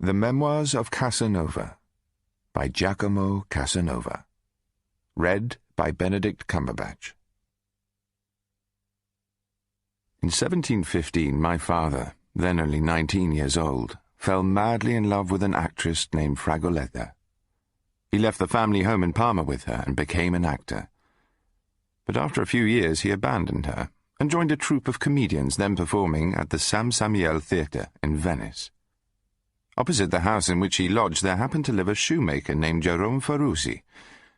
The Memoirs of Casanova by Giacomo Casanova. Read by Benedict Cumberbatch. In 1715, my father, then only 19 years old, fell madly in love with an actress named Fragoletta. He left the family home in Parma with her and became an actor. But after a few years he abandoned her and joined a troupe of comedians then performing at the San Samuel Theatre in Venice. Opposite the house in which he lodged there happened to live a shoemaker named Jerome Ferrusi,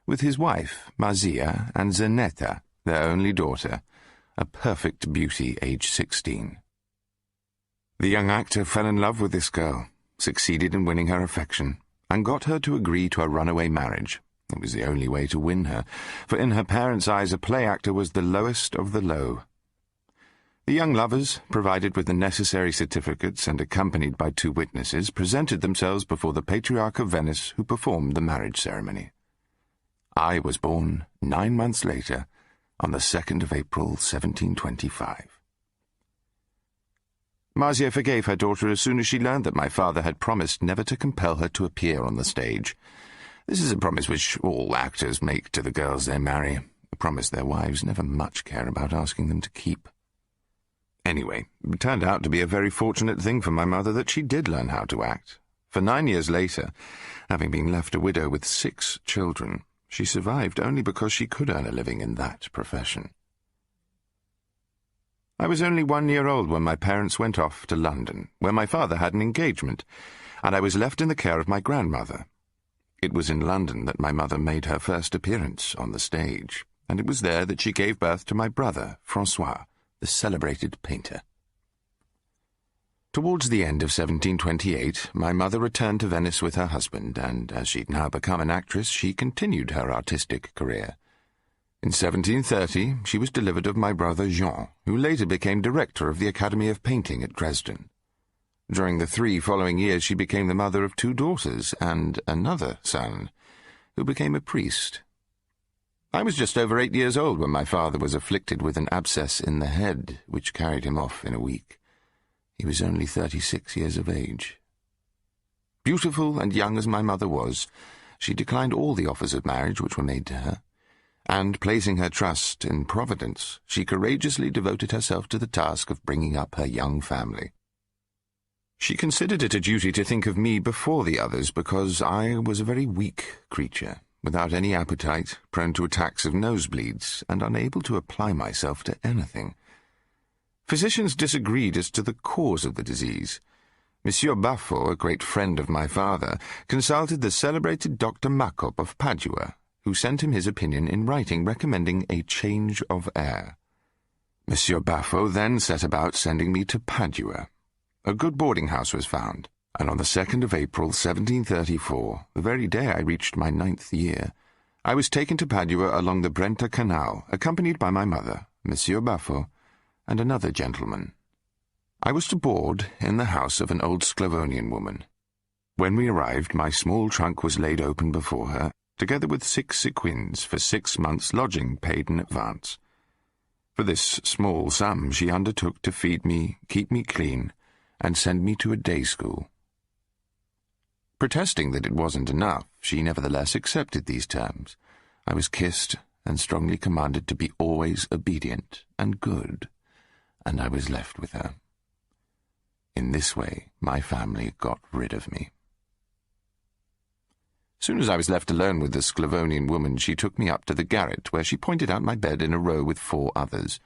with his wife, Mazia, and Zanetta, their only daughter, a perfect beauty aged 16. The young actor fell in love with this girl, succeeded in winning her affection, and got her to agree to a runaway marriage. It was the only way to win her, for in her parents' eyes a play actor was the lowest of the low. The young lovers, provided with the necessary certificates and accompanied by 2 witnesses, presented themselves before the Patriarch of Venice, who performed the marriage ceremony. I was born 9 months later, on the 2nd of April, 1725. Mazia forgave her daughter as soon as she learned that my father had promised never to compel her to appear on the stage. This is a promise which all actors make to the girls they marry, a promise their wives never much care about asking them to keep. Anyway, it turned out to be a very fortunate thing for my mother that she did learn how to act. For 9 years later, having been left a widow with 6 children, she survived only because she could earn a living in that profession. I was only 1 year old when my parents went off to London, where my father had an engagement, and I was left in the care of my grandmother. It was in London that my mother made her first appearance on the stage, and it was there that she gave birth to my brother, Francois, the celebrated painter. Towards the end of 1728, my mother returned to Venice with her husband, and as she'd now become an actress, she continued her artistic career. In 1730, she was delivered of my brother Jean, who later became director of the Academy of Painting at Dresden. During the 3 following years, she became the mother of 2 daughters and another son, who became a priest. I was just over 8 years old when my father was afflicted with an abscess in the head, which carried him off in a week. He was only 36 years of age. Beautiful and young as my mother was, she declined all the offers of marriage which were made to her, and, placing her trust in Providence, she courageously devoted herself to the task of bringing up her young family. She considered it a duty to think of me before the others because I was a very weak creature, without any appetite, prone to attacks of nosebleeds, and unable to apply myself to anything. Physicians disagreed as to the cause of the disease. Monsieur Baffo, a great friend of my father, consulted the celebrated Dr. Macop of Padua, who sent him his opinion in writing recommending a change of air. Monsieur Baffo then set about sending me to Padua. A good boarding-house was found, and on the 2nd of April, 1734, the very day I reached my 9th year, I was taken to Padua along the Brenta Canal, accompanied by my mother, Monsieur Baffo, and another gentleman. I was to board in the house of an old Sclavonian woman. When we arrived, my small trunk was laid open before her, together with 6 sequins for 6 months' lodging paid in advance. For this small sum she undertook to feed me, keep me clean, and send me to a day school. Protesting that it wasn't enough, she nevertheless accepted these terms. I was kissed and strongly commanded to be always obedient and good, and I was left with her. In this way, my family got rid of me. Soon as I was left alone with the Sclavonian woman, she took me up to the garret, where she pointed out my bed in a row with 4 others.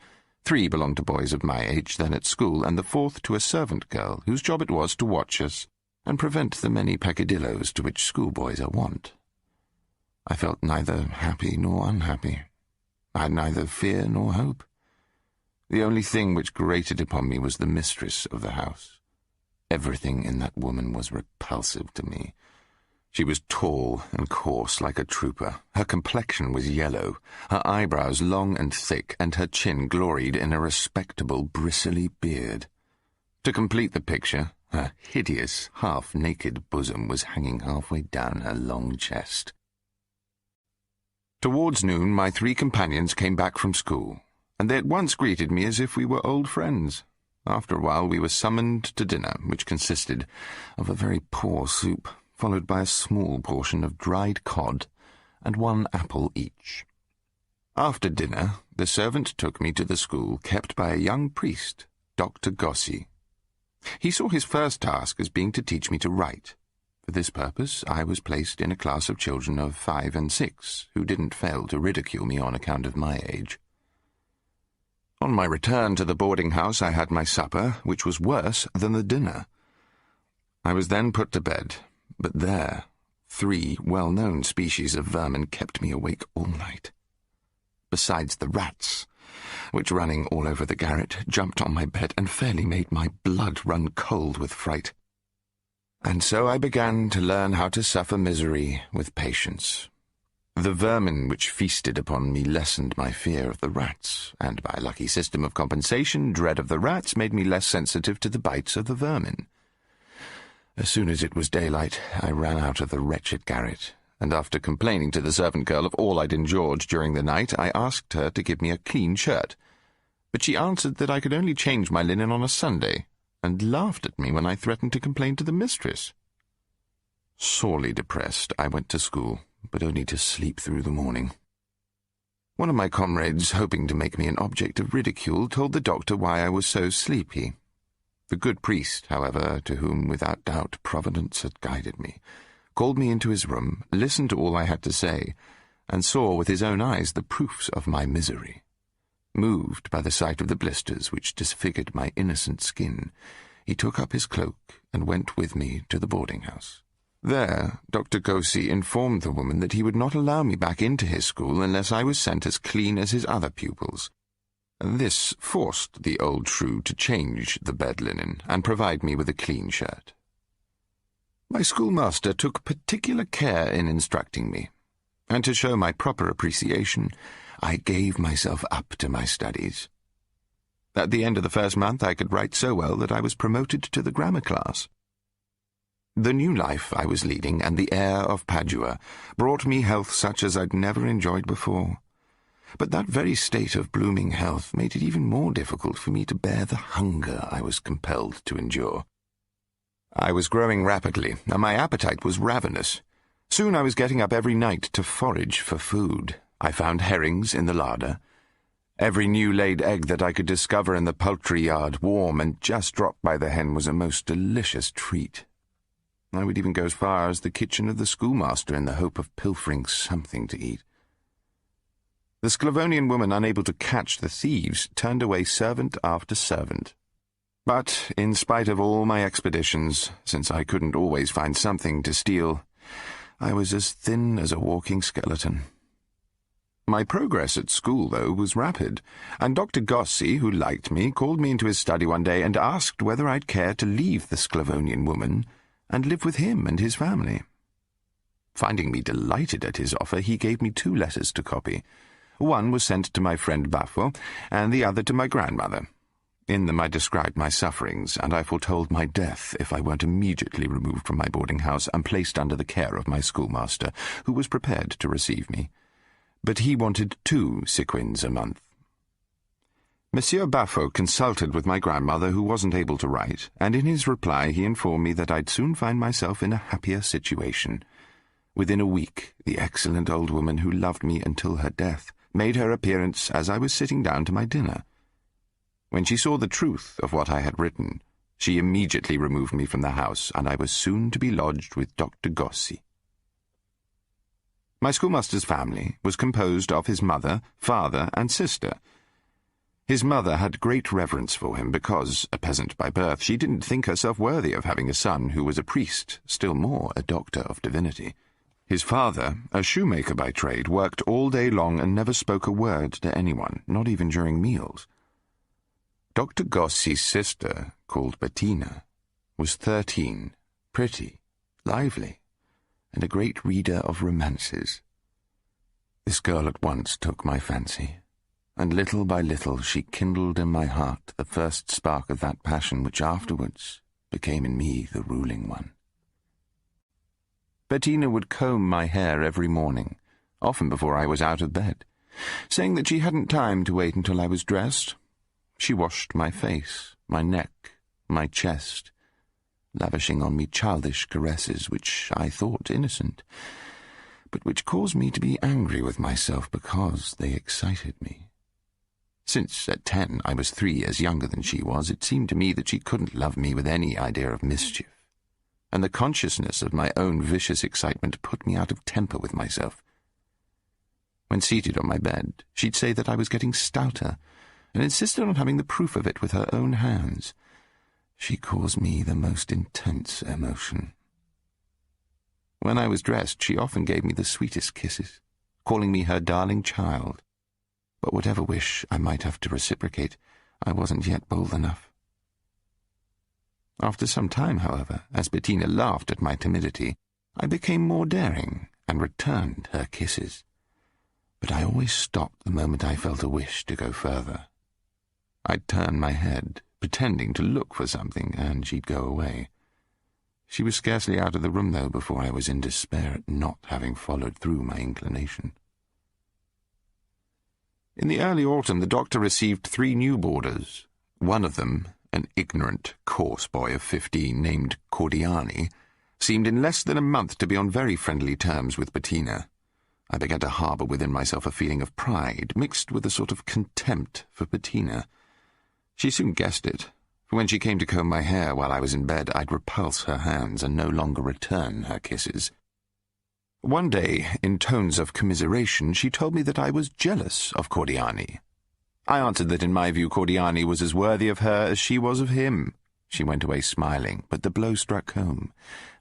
3 belonged to boys of my age then at school, and the 4th to a servant girl, whose job it was to watch us and prevent the many peccadilloes to which schoolboys are wont. I felt neither happy nor unhappy. I had neither fear nor hope. The only thing which grated upon me was the mistress of the house. Everything in that woman was repulsive to me. She was tall and coarse like a trooper. Her complexion was yellow, her eyebrows long and thick, and her chin gloried in a respectable bristly beard. To complete the picture, her hideous, half-naked bosom was hanging halfway down her long chest. Towards noon, my 3 companions came back from school, and they at once greeted me as if we were old friends. After a while we were summoned to dinner, which consisted of a very poor soup, followed by a small portion of dried cod and 1 apple each. After dinner, the servant took me to the school kept by a young priest, Dr. Gossi. He saw his first task as being to teach me to write. For this purpose, I was placed in a class of children of 5 and 6, who didn't fail to ridicule me on account of my age. On my return to the boarding-house, I had my supper, which was worse than the dinner. I was then put to bed, but there, 3 well-known species of vermin kept me awake all night. Besides the rats, which, running all over the garret, jumped on my bed and fairly made my blood run cold with fright. And so I began to learn how to suffer misery with patience. The vermin which feasted upon me lessened my fear of the rats, and by a lucky system of compensation, dread of the rats made me less sensitive to the bites of the vermin. As soon as it was daylight, I ran out of the wretched garret, and after complaining to the servant girl of all I'd endured during the night, I asked her to give me a clean shirt. But she answered that I could only change my linen on a Sunday, and laughed at me when I threatened to complain to the mistress. Sorely depressed, I went to school, but only to sleep through the morning. One of my comrades, hoping to make me an object of ridicule, told the doctor why I was so sleepy. The good priest, however, to whom without doubt Providence had guided me, called me into his room, listened to all I had to say, and saw with his own eyes the proofs of my misery. Moved by the sight of the blisters which disfigured my innocent skin, he took up his cloak and went with me to the boarding-house. There, Dr. Gossi informed the woman that he would not allow me back into his school unless I was sent as clean as his other pupils. This forced the old shrew to change the bed linen and provide me with a clean shirt. My schoolmaster took particular care in instructing me, and to show my proper appreciation, I gave myself up to my studies. At the end of the first month I could write so well that I was promoted to the grammar class. The new life I was leading and the air of Padua brought me health such as I'd never enjoyed before. But that very state of blooming health made it even more difficult for me to bear the hunger I was compelled to endure. I was growing rapidly, and my appetite was ravenous. Soon I was getting up every night to forage for food. I found herrings in the larder. Every new-laid egg that I could discover in the poultry yard, warm and just dropped by the hen, was a most delicious treat. I would even go as far as the kitchen of the schoolmaster in the hope of pilfering something to eat. The Sclavonian woman, unable to catch the thieves, turned away servant after servant. But, in spite of all my expeditions, since I couldn't always find something to steal, I was as thin as a walking skeleton. My progress at school, though, was rapid, and Dr. Gossi, who liked me, called me into his study one day and asked whether I'd care to leave the Sclavonian woman and live with him and his family. Finding me delighted at his offer, he gave me 2 letters to copy. One was sent to my friend Baffo, and the other to my grandmother. In them I described my sufferings, and I foretold my death if I weren't immediately removed from my boarding-house and placed under the care of my schoolmaster, who was prepared to receive me. But he wanted 2 sequins a month. Monsieur Baffo consulted with my grandmother, who wasn't able to write, and in his reply he informed me that I'd soon find myself in a happier situation. Within a week, the excellent old woman who loved me until her death made her appearance as I was sitting down to my dinner. When she saw the truth of what I had written, she immediately removed me from the house, and I was soon to be lodged with Dr. Gossi. My schoolmaster's family was composed of his mother, father, and sister. His mother had great reverence for him because, a peasant by birth, she didn't think herself worthy of having a son who was a priest, still more a doctor of divinity. His father, a shoemaker by trade, worked all day long and never spoke a word to anyone, not even during meals. Dr. Gossi's sister, called Bettina, was 13, pretty, lively, and a great reader of romances. This girl at once took my fancy, and little by little she kindled in my heart the first spark of that passion which afterwards became in me the ruling one. Bettina would comb my hair every morning, often before I was out of bed, saying that she hadn't time to wait until I was dressed. She washed my face, my neck, my chest, lavishing on me childish caresses which I thought innocent, but which caused me to be angry with myself because they excited me. Since at 10 I was 3 years younger than she was, it seemed to me that she couldn't love me with any idea of mischief, and the consciousness of my own vicious excitement put me out of temper with myself. When seated on my bed, she'd say that I was getting stouter, and insisted on having the proof of it with her own hands. She caused me the most intense emotion. When I was dressed, she often gave me the sweetest kisses, calling me her darling child. But whatever wish I might have to reciprocate, I wasn't yet bold enough. After some time, however, as Bettina laughed at my timidity, I became more daring and returned her kisses. But I always stopped the moment I felt a wish to go further. I'd turn my head, pretending to look for something, and she'd go away. She was scarcely out of the room, though, before I was in despair at not having followed through my inclination. In the early autumn, the doctor received 3 new boarders. One of them, an ignorant, coarse boy of 15 named Cordiani, seemed in less than a month to be on very friendly terms with Bettina. I began to harbour within myself a feeling of pride, mixed with a sort of contempt for Bettina. She soon guessed it, for when she came to comb my hair while I was in bed, I'd repulse her hands and no longer return her kisses. One day, in tones of commiseration, she told me that I was jealous of Cordiani. I answered that in my view Cordiani was as worthy of her as she was of him. She went away smiling, but the blow struck home,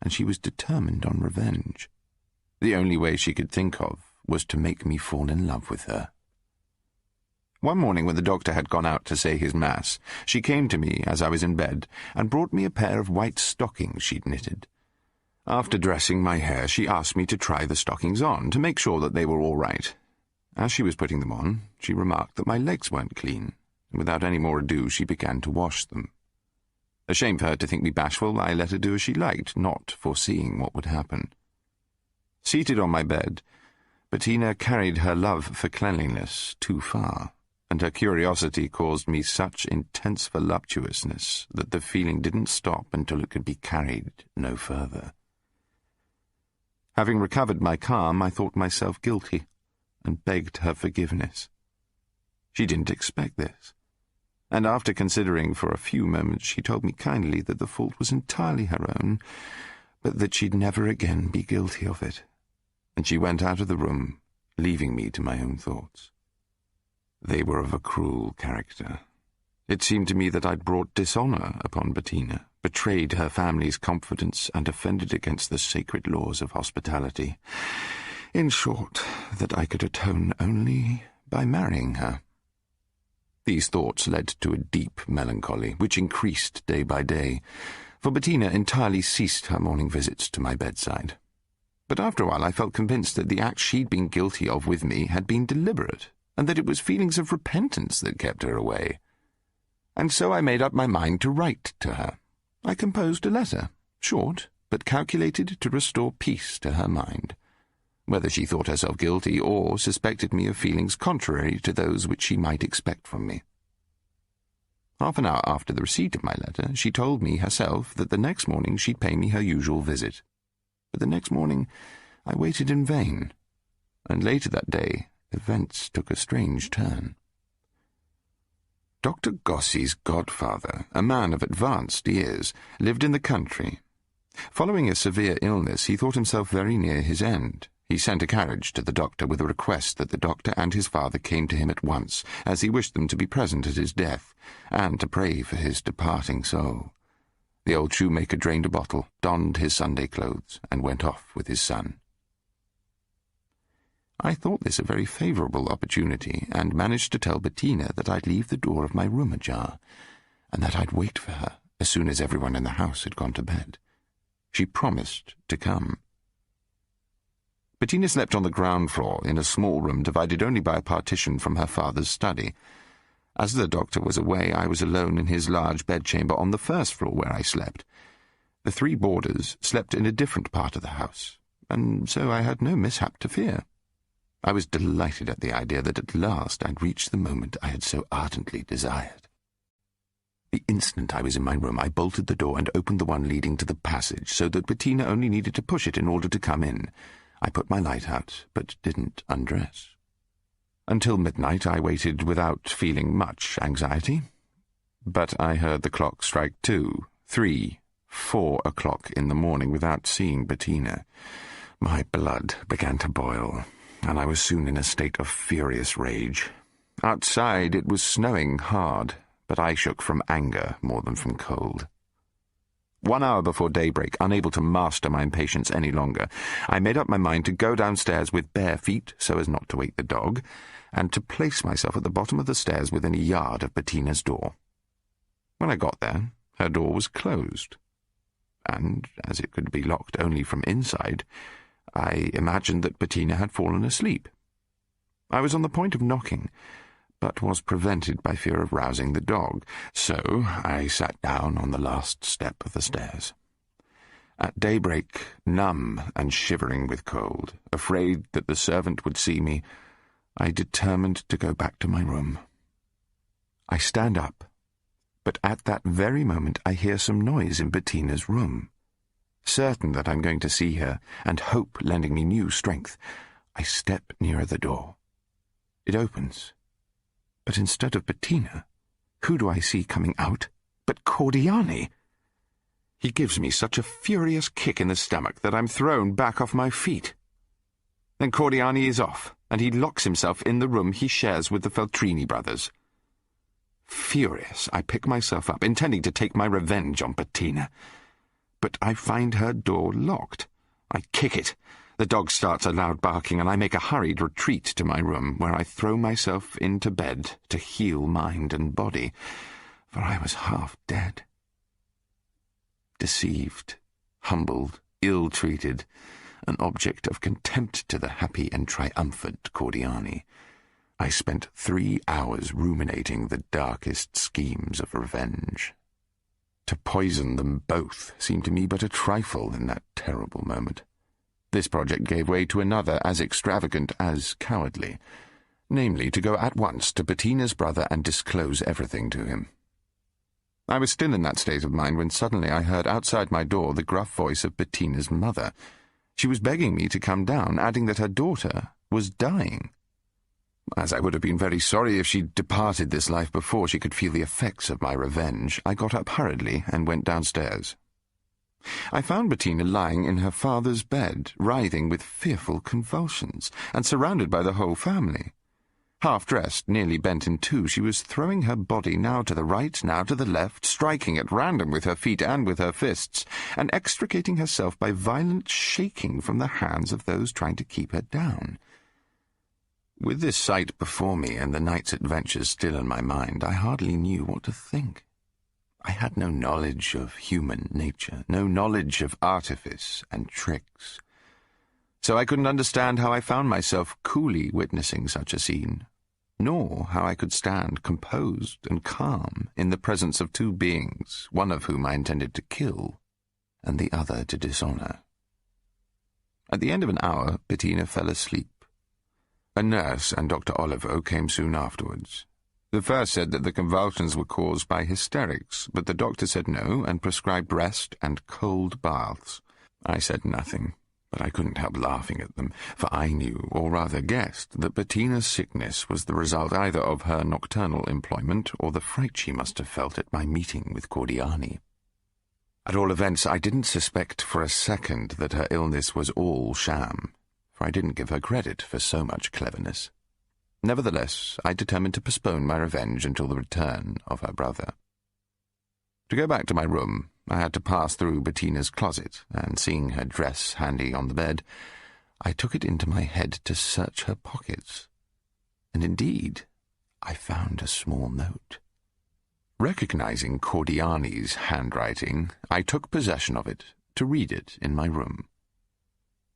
and she was determined on revenge. The only way she could think of was to make me fall in love with her. One morning when the doctor had gone out to say his mass, she came to me as I was in bed and brought me a pair of white stockings she'd knitted. After dressing my hair, she asked me to try the stockings on, to make sure that they were all right. As she was putting them on, she remarked that my legs weren't clean, and without any more ado she began to wash them. Ashamed for her to think me bashful, I let her do as she liked, not foreseeing what would happen. Seated on my bed, Bettina carried her love for cleanliness too far, and her curiosity caused me such intense voluptuousness that the feeling didn't stop until it could be carried no further. Having recovered my calm, I thought myself guilty, and begged her forgiveness. She didn't expect this, and after considering for a few moments, she told me kindly that the fault was entirely her own, but that she'd never again be guilty of it, and she went out of the room, leaving me to my own thoughts. They were of a cruel character. It seemed to me that I'd brought dishonour upon Bettina, betrayed her family's confidence, and offended against the sacred laws of hospitality. In short, that I could atone only by marrying her. These thoughts led to a deep melancholy, which increased day by day, for Bettina entirely ceased her morning visits to my bedside. But after a while I felt convinced that the act she'd been guilty of with me had been deliberate, and that it was feelings of repentance that kept her away. And so I made up my mind to write to her. I composed a letter, short, but calculated to restore peace to her mind, whether she thought herself guilty or suspected me of feelings contrary to those which she might expect from me. Half an hour after the receipt of my letter, she told me herself that the next morning she'd pay me her usual visit. But the next morning I waited in vain, and later that day events took a strange turn. Dr. Gossi's godfather, a man of advanced years, lived in the country. Following a severe illness, he thought himself very near his end. He sent a carriage to the doctor with a request that the doctor and his father came to him at once, as he wished them to be present at his death, and to pray for his departing soul. The old shoemaker drained a bottle, donned his Sunday clothes, and went off with his son. I thought this a very favourable opportunity, and managed to tell Bettina that I'd leave the door of my room ajar, and that I'd wait for her as soon as everyone in the house had gone to bed. She promised to come. Bettina slept on the ground floor in a small room divided only by a partition from her father's study. As the doctor was away, I was alone in his large bedchamber on the first floor where I slept. The 3 boarders slept in a different part of the house, and so I had no mishap to fear. I was delighted at the idea that at last I'd reached the moment I had so ardently desired. The instant I was in my room, I bolted the door and opened the one leading to the passage so that Bettina only needed to push it in order to come in. I put my light out, but didn't undress. Until midnight I waited without feeling much anxiety. But I heard the clock strike 2, 3, 4 o'clock in the morning without seeing Bettina. My blood began to boil, and I was soon in a state of furious rage. Outside it was snowing hard, but I shook from anger more than from cold. 1 hour before daybreak, unable to master my impatience any longer, I made up my mind to go downstairs with bare feet so as not to wake the dog, and to place myself at the bottom of the stairs within a yard of Bettina's door. When I got there, her door was closed, and, as it could be locked only from inside, I imagined that Bettina had fallen asleep. I was on the point of knocking, but was prevented by fear of rousing the dog, so I sat down on the last step of the stairs. At daybreak, numb and shivering with cold, afraid that the servant would see me, I determined to go back to my room. I stand up, but at that very moment I hear some noise in Bettina's room. Certain that I'm going to see her, and hope lending me new strength, I step nearer the door. It opens. But instead of Bettina, who do I see coming out but Cordiani? He gives me such a furious kick in the stomach that I'm thrown back off my feet. Then Cordiani is off, and he locks himself in the room he shares with the Feltrini brothers. Furious, I pick myself up, intending to take my revenge on Bettina. But I find her door locked. I kick it. The dog starts a loud barking, and I make a hurried retreat to my room, where I throw myself into bed to heal mind and body, for I was half dead. Deceived, humbled, ill-treated, an object of contempt to the happy and triumphant Cordiani, I spent 3 hours ruminating the darkest schemes of revenge. To poison them both seemed to me but a trifle in that terrible moment. This project gave way to another as extravagant as cowardly, namely to go at once to Bettina's brother and disclose everything to him. I was still in that state of mind when suddenly I heard outside my door the gruff voice of Bettina's mother. She was begging me to come down, adding that her daughter was dying. As I would have been very sorry if she departed this life before she could feel the effects of my revenge, I got up hurriedly and went downstairs. I found Bettina lying in her father's bed, writhing with fearful convulsions, and surrounded by the whole family. Half-dressed, nearly bent in two, she was throwing her body now to the right, now to the left, striking at random with her feet and with her fists, and extricating herself by violent shaking from the hands of those trying to keep her down. With this sight before me and the night's adventures still in my mind, I hardly knew what to think. I had no knowledge of human nature, no knowledge of artifice and tricks. So I couldn't understand how I found myself coolly witnessing such a scene, nor how I could stand composed and calm in the presence of two beings, one of whom I intended to kill, and the other to dishonor. At the end of an hour, Bettina fell asleep. A nurse and Dr. Olivo came soon afterwards. The first said that the convulsions were caused by hysterics, but the doctor said no and prescribed rest and cold baths. I said nothing, but I couldn't help laughing at them, for I knew, or rather guessed, that Bettina's sickness was the result either of her nocturnal employment or the fright she must have felt at my meeting with Cordiani. At all events, I didn't suspect for a second that her illness was all sham, for I didn't give her credit for so much cleverness. Nevertheless, I determined to postpone my revenge until the return of her brother. To go back to my room, I had to pass through Bettina's closet, and seeing her dress handy on the bed, I took it into my head to search her pockets. And indeed, I found a small note. Recognizing Cordiani's handwriting, I took possession of it to read it in my room.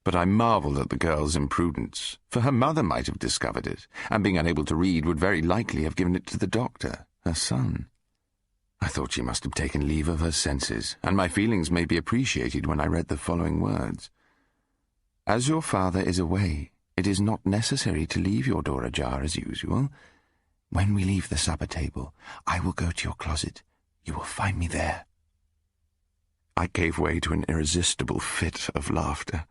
But I marvelled at the girl's imprudence, for her mother might have discovered it, and being unable to read would very likely have given it to the doctor, her son. I thought she must have taken leave of her senses, and my feelings may be appreciated when I read the following words. As your father is away, it is not necessary to leave your door ajar as usual. When we leave the supper table, I will go to your closet. You will find me there." I gave way to an irresistible fit of laughter.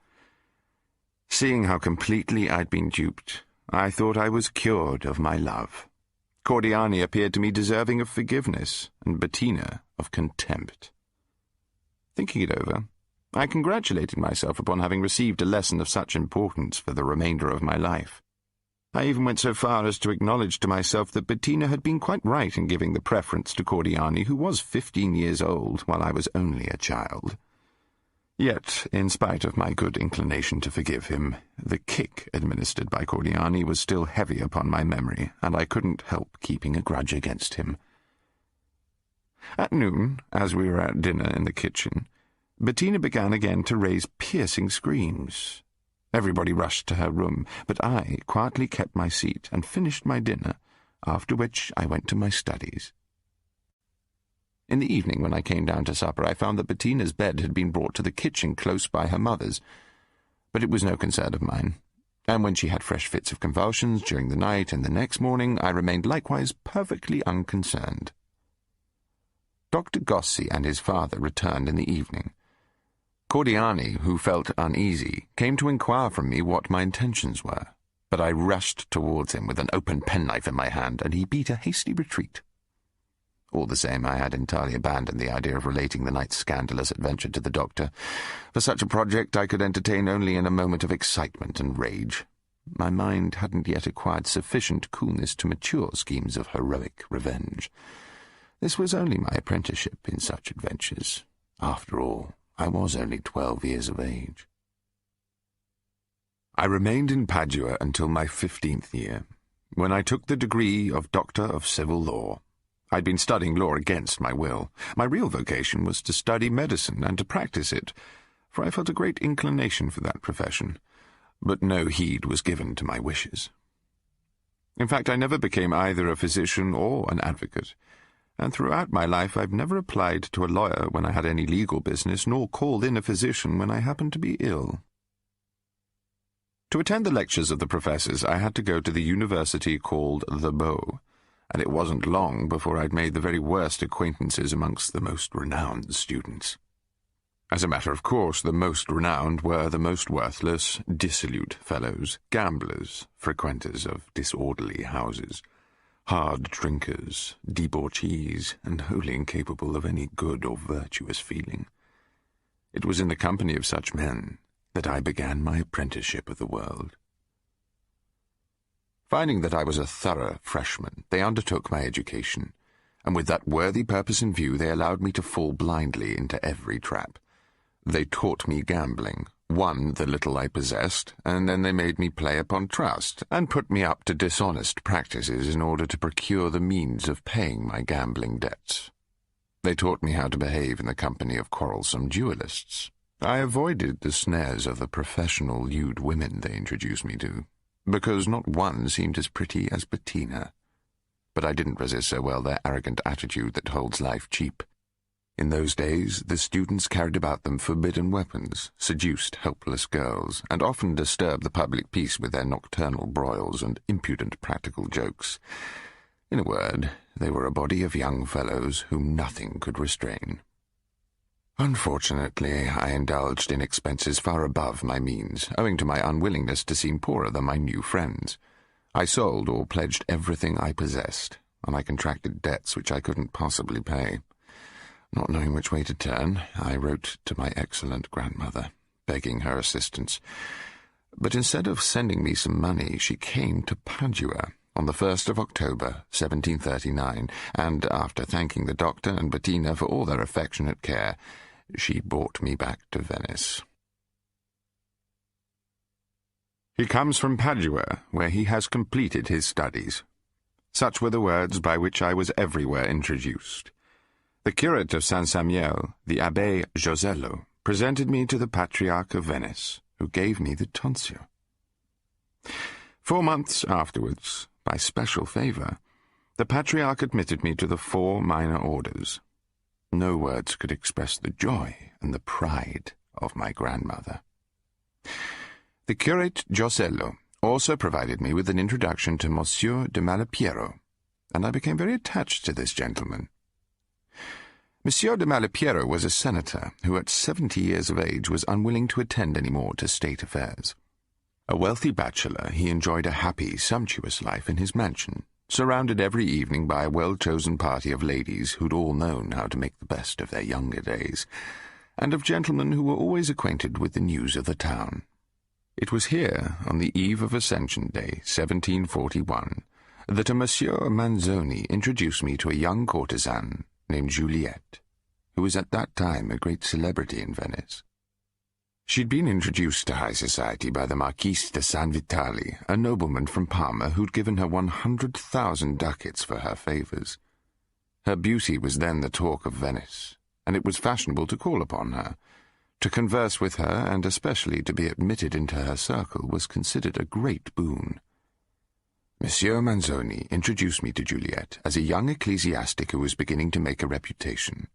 Seeing how completely I'd been duped, I thought I was cured of my love. Cordiani appeared to me deserving of forgiveness, and Bettina of contempt. Thinking it over, I congratulated myself upon having received a lesson of such importance for the remainder of my life. I even went so far as to acknowledge to myself that Bettina had been quite right in giving the preference to Cordiani, who was 15 years old, while I was only a child. Yet, in spite of my good inclination to forgive him, the kick administered by Cordiani was still heavy upon my memory, and I couldn't help keeping a grudge against him. At noon, as we were at dinner in the kitchen, Bettina began again to raise piercing screams. Everybody rushed to her room, but I quietly kept my seat and finished my dinner, after which I went to my studies. In the evening, when I came down to supper, I found that Bettina's bed had been brought to the kitchen close by her mother's, but it was no concern of mine, and when she had fresh fits of convulsions during the night and the next morning, I remained likewise perfectly unconcerned. Dr. Gossi and his father returned in the evening. Cordiani, who felt uneasy, came to inquire from me what my intentions were, but I rushed towards him with an open penknife in my hand, and he beat a hasty retreat. All the same, I had entirely abandoned the idea of relating the night's scandalous adventure to the doctor. For such a project I could entertain only in a moment of excitement and rage. My mind hadn't yet acquired sufficient coolness to mature schemes of heroic revenge. This was only my apprenticeship in such adventures. After all, I was only 12 years of age. I remained in Padua until my 15th year, when I took the degree of Doctor of Civil Law. I'd been studying law against my will. My real vocation was to study medicine and to practice it, for I felt a great inclination for that profession, but no heed was given to my wishes. In fact, I never became either a physician or an advocate, and throughout my life I've never applied to a lawyer when I had any legal business, nor called in a physician when I happened to be ill. To attend the lectures of the professors, I had to go to the university called the Beau, and it wasn't long before I'd made the very worst acquaintances amongst the most renowned students. As a matter of course, the most renowned were the most worthless, dissolute fellows, gamblers, frequenters of disorderly houses, hard drinkers, debauchees, and wholly incapable of any good or virtuous feeling. It was in the company of such men that I began my apprenticeship of the world. Finding that I was a thorough freshman, they undertook my education, and with that worthy purpose in view, they allowed me to fall blindly into every trap. They taught me gambling, won the little I possessed, and then they made me play upon trust, and put me up to dishonest practices in order to procure the means of paying my gambling debts. They taught me how to behave in the company of quarrelsome duellists. I avoided the snares of the professional lewd women they introduced me to, because not one seemed as pretty as Bettina. But I didn't resist so well their arrogant attitude that holds life cheap. In those days, the students carried about them forbidden weapons, seduced helpless girls, and often disturbed the public peace with their nocturnal broils and impudent practical jokes. In a word, they were a body of young fellows whom nothing could restrain. Unfortunately, I indulged in expenses far above my means, owing to my unwillingness to seem poorer than my new friends. I sold or pledged everything I possessed, and I contracted debts which I couldn't possibly pay. Not knowing which way to turn, I wrote to my excellent grandmother, begging her assistance. But instead of sending me some money, she came to Padua on the 1st of October, 1739, and after thanking the doctor and Bettina for all their affectionate care, she brought me back to Venice. He comes from Padua, where he has completed his studies. Such were the words by which I was everywhere introduced. The curate of San Samuel, the Abbé Josello, presented me to the Patriarch of Venice, who gave me the tonsure. 4 months afterwards, by special favour, the Patriarch admitted me to the 4 minor orders. No words could express the joy and the pride of my grandmother. The curate Josello also provided me with an introduction to Monsieur de Malipiero, and I became very attached to this gentleman. Monsieur de Malipiero was a senator who at 70 years of age was unwilling to attend any more to state affairs. A wealthy bachelor, he enjoyed a happy, sumptuous life in his mansion, surrounded every evening by a well-chosen party of ladies who'd all known how to make the best of their younger days, and of gentlemen who were always acquainted with the news of the town. It was here, on the eve of Ascension Day, 1741, that a Monsieur Manzoni introduced me to a young courtesan named Juliette, who was at that time a great celebrity in Venice. She'd been introduced to high society by the Marquis de San Vitali, a nobleman from Parma who'd given her 100,000 ducats for her favours. Her beauty was then the talk of Venice, and it was fashionable to call upon her. To converse with her, and especially to be admitted into her circle, was considered a great boon. Monsieur Manzoni introduced me to Juliette as a young ecclesiastic who was beginning to make a reputation.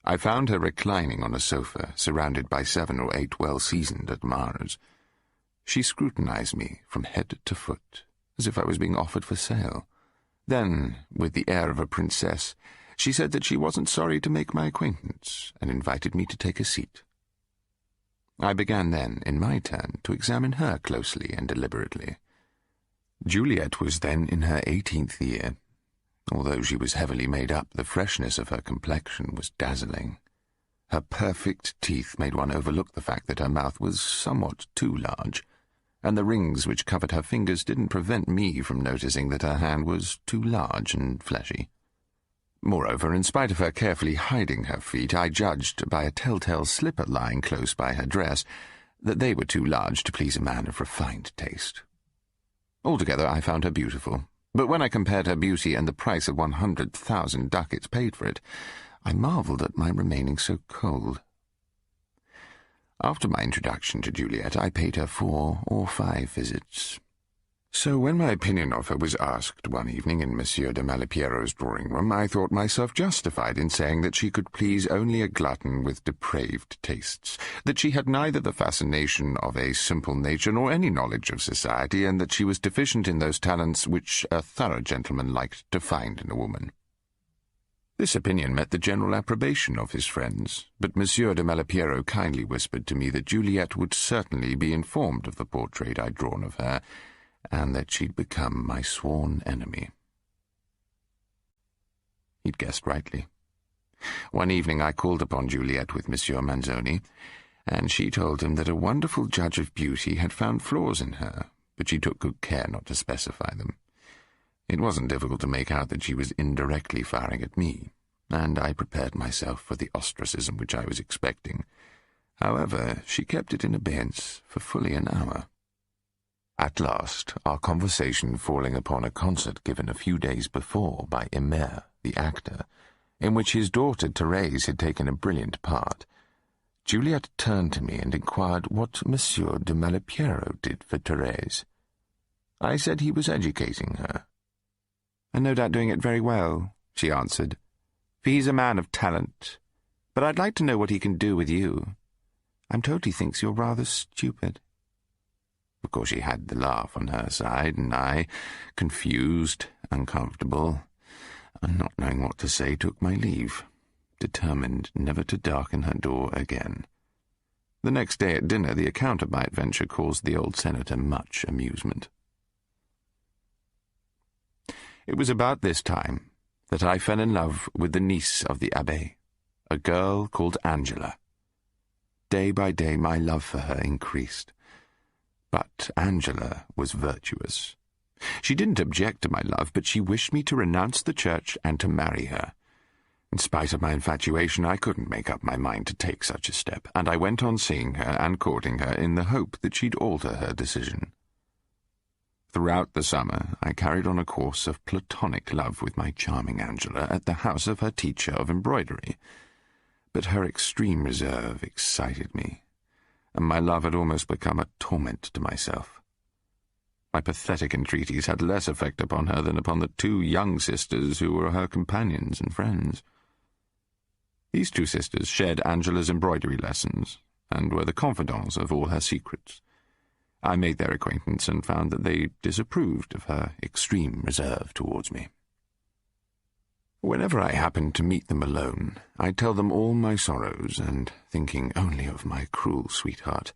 I found her reclining on a sofa, surrounded by 7 or 8 well-seasoned admirers. She scrutinized me from head to foot, as if I was being offered for sale. Then, with the air of a princess, she said that she wasn't sorry to make my acquaintance, and invited me to take a seat. I began then, in my turn, to examine her closely and deliberately. Juliette was then in her 18th year. Although she was heavily made up, the freshness of her complexion was dazzling. Her perfect teeth made one overlook the fact that her mouth was somewhat too large, and the rings which covered her fingers didn't prevent me from noticing that her hand was too large and fleshy. Moreover, in spite of her carefully hiding her feet, I judged, by a telltale slipper lying close by her dress, that they were too large to please a man of refined taste. Altogether, I found her beautiful, but when I compared her beauty and the price of 100,000 ducats paid for it, I marvelled at my remaining so cold. After my introduction to Juliette, I paid her 4 or 5 visits. So when my opinion of her was asked one evening in Monsieur de Malipiero's drawing-room, I thought myself justified in saying that she could please only a glutton with depraved tastes, that she had neither the fascination of a simple nature nor any knowledge of society, and that she was deficient in those talents which a thorough gentleman liked to find in a woman. This opinion met the general approbation of his friends, but Monsieur de Malipiero kindly whispered to me that Juliette would certainly be informed of the portrait I'd drawn of her, and that she'd become my sworn enemy. He'd guessed rightly. One evening I called upon Juliette with Monsieur Manzoni, and she told him that a wonderful judge of beauty had found flaws in her, but she took good care not to specify them. It wasn't difficult to make out that she was indirectly firing at me, and I prepared myself for the ostracism which I was expecting. However, she kept it in abeyance for fully an hour. At last, our conversation falling upon a concert given a few days before by Emer, the actor, in which his daughter Thérèse had taken a brilliant part, Juliette turned to me and inquired what Monsieur de Malipiero did for Thérèse. I said he was educating her. "And no doubt doing it very well," she answered, "for he's a man of talent. But I'd like to know what he can do with you. I'm told he thinks you're rather stupid." Of course she had the laugh on her side, and I, confused, uncomfortable, and not knowing what to say, took my leave, determined never to darken her door again. The next day at dinner the account of my adventure caused the old senator much amusement. It was about this time that I fell in love with the niece of the abbé, a girl called Angela. Day by day my love for her increased. But Angela was virtuous. She didn't object to my love, but she wished me to renounce the church and to marry her. In spite of my infatuation, I couldn't make up my mind to take such a step, and I went on seeing her and courting her in the hope that she'd alter her decision. Throughout the summer, I carried on a course of platonic love with my charming Angela at the house of her teacher of embroidery, but her extreme reserve excited me, and my love had almost become a torment to myself. My pathetic entreaties had less effect upon her than upon the 2 young sisters who were her companions and friends. These 2 sisters shared Angela's embroidery lessons, and were the confidants of all her secrets. I made their acquaintance and found that they disapproved of her extreme reserve towards me. Whenever I happen to meet them alone, I tell them all my sorrows, and, thinking only of my cruel sweetheart,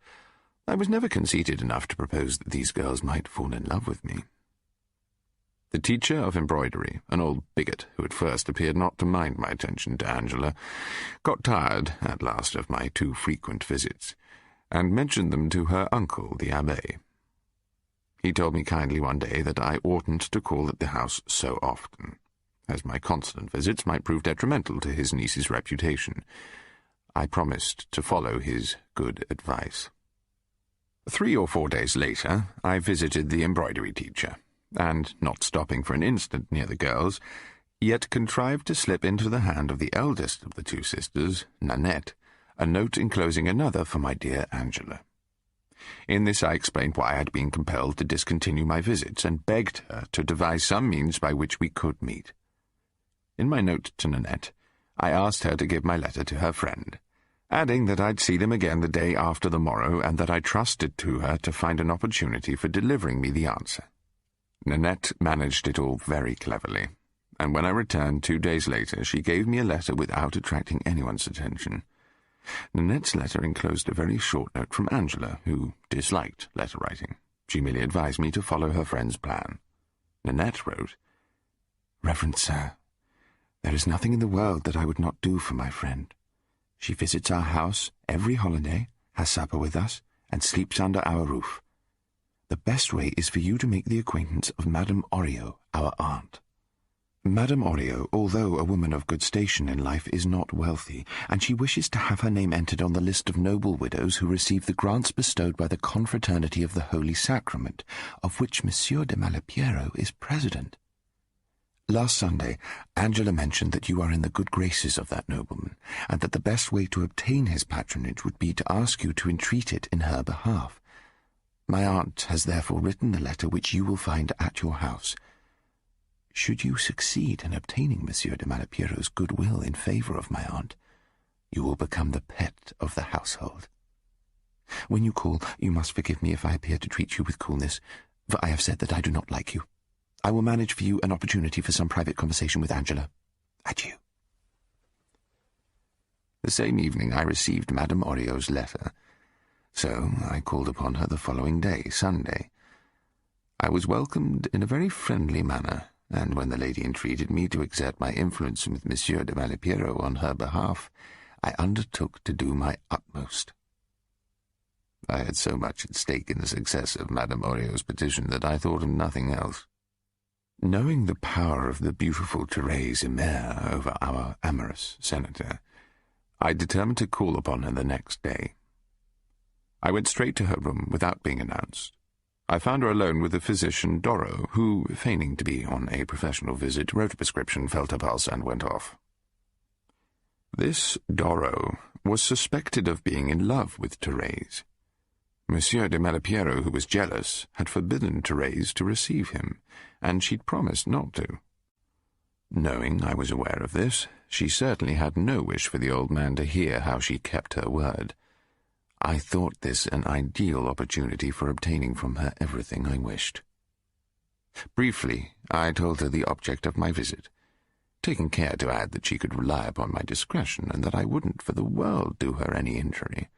I was never conceited enough to propose that these girls might fall in love with me. The teacher of embroidery, an old bigot who at first appeared not to mind my attention to Angela, got tired at last of my too frequent visits, and mentioned them to her uncle, the abbé. He told me kindly one day that I oughtn't to call at the house so often, as my constant visits might prove detrimental to his niece's reputation. I promised to follow his good advice. 3 or 4 days later, I visited the embroidery teacher, and, not stopping for an instant near the girls, yet contrived to slip into the hand of the eldest of the 2 sisters, Nanette, a note enclosing another for my dear Angela. In this I explained why I had been compelled to discontinue my visits, and begged her to devise some means by which we could meet. In my note to Nanette, I asked her to give my letter to her friend, adding that I'd see them again the day after the morrow, and that I trusted to her to find an opportunity for delivering me the answer. Nanette managed it all very cleverly, and when I returned 2 days later, she gave me a letter without attracting anyone's attention. Nanette's letter enclosed a very short note from Angela, who disliked letter-writing. She merely advised me to follow her friend's plan. Nanette wrote, "Reverend Sir, there is nothing in the world that I would not do for my friend. She visits our house every holiday, has supper with us, and sleeps under our roof. The best way is for you to make the acquaintance of Madame Oriot, our aunt. Madame Oriot, although a woman of good station in life, is not wealthy, and she wishes to have her name entered on the list of noble widows who receive the grants bestowed by the Confraternity of the Holy Sacrament, of which Monsieur de Malipiero is president. Last Sunday, Angela mentioned that you are in the good graces of that nobleman, and that the best way to obtain his patronage would be to ask you to entreat it in her behalf. My aunt has therefore written the letter which you will find at your house. Should you succeed in obtaining Monsieur de Malipiero's goodwill in favour of my aunt, you will become the pet of the household. When you call, you must forgive me if I appear to treat you with coolness, for I have said that I do not like you. I will manage for you an opportunity for some private conversation with Angela. Adieu." The same evening I received Madame Oriot's letter, so I called upon her the following day, Sunday. I was welcomed in a very friendly manner, and when the lady entreated me to exert my influence with Monsieur de Malipiero on her behalf, I undertook to do my utmost. I had so much at stake in the success of Madame Oriot's petition that I thought of nothing else. Knowing the power of the beautiful Thérèse Imer over our amorous senator, I determined to call upon her the next day. I went straight to her room without being announced. I found her alone with the physician Doro, who, feigning to be on a professional visit, wrote a prescription, felt her pulse, and went off. This Doro was suspected of being in love with Thérèse. Monsieur de Malipiero, who was jealous, had forbidden Thérèse to receive him, and she'd promised not to. Knowing I was aware of this, she certainly had no wish for the old man to hear how she kept her word. I thought this an ideal opportunity for obtaining from her everything I wished. Briefly, I told her the object of my visit, taking care to add that she could rely upon my discretion and that I wouldn't for the world do her any injury.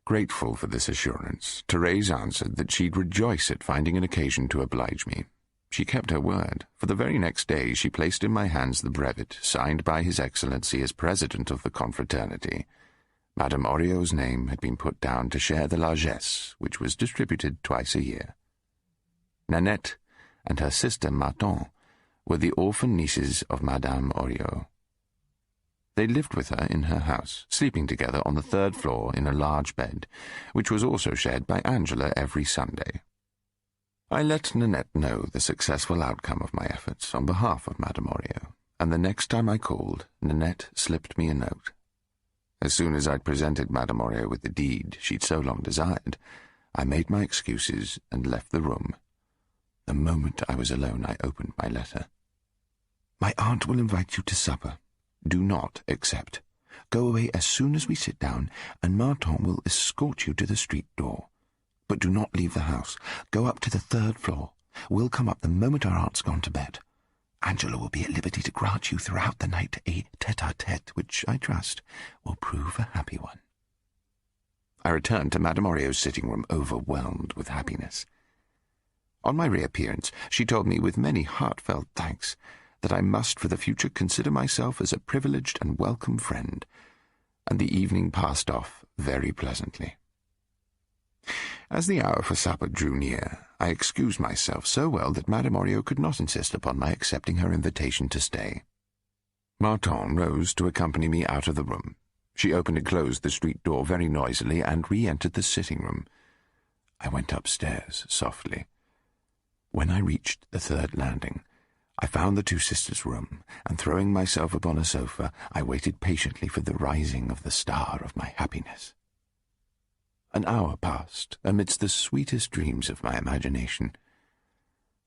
Grateful for this assurance, Thérèse answered that she'd rejoice at finding an occasion to oblige me. She kept her word, for the very next day she placed in my hands the brevet, signed by His Excellency as President of the Confraternity. Madame Oriot's name had been put down to share the largesse, which was distributed twice a year. Nanette and her sister Martin were the orphan nieces of Madame Oriot. They lived with her in her house, sleeping together on the 3rd floor in a large bed, which was also shared by Angela every Sunday. I let Nanette know the successful outcome of my efforts on behalf of Madame Oriot, and the next time I called, Nanette slipped me a note. As soon as I'd presented Madame Oriot with the deed she'd so long desired, I made my excuses and left the room. The moment I was alone, I opened my letter. "My aunt will invite you to supper. Do not accept. Go away as soon as we sit down, and Martin will escort you to the street door. But do not leave the house. Go up to the 3rd floor. We'll come up the moment our aunt's gone to bed. Angela will be at liberty to grant you throughout the night a tete-a-tete, which I trust will prove a happy one." I returned to Madame Orio's sitting room overwhelmed with happiness. On my reappearance, she told me with many heartfelt thanks that I must for the future consider myself as a privileged and welcome friend, and the evening passed off very pleasantly. As the hour for supper drew near, I excused myself so well that Madame Orio could not insist upon my accepting her invitation to stay. Martin rose to accompany me out of the room. She opened and closed the street door very noisily and re-entered the sitting-room. I went upstairs softly. When I reached the third landing, I found the two sisters' room, and throwing myself upon a sofa, I waited patiently for the rising of the star of my happiness. An hour passed amidst the sweetest dreams of my imagination.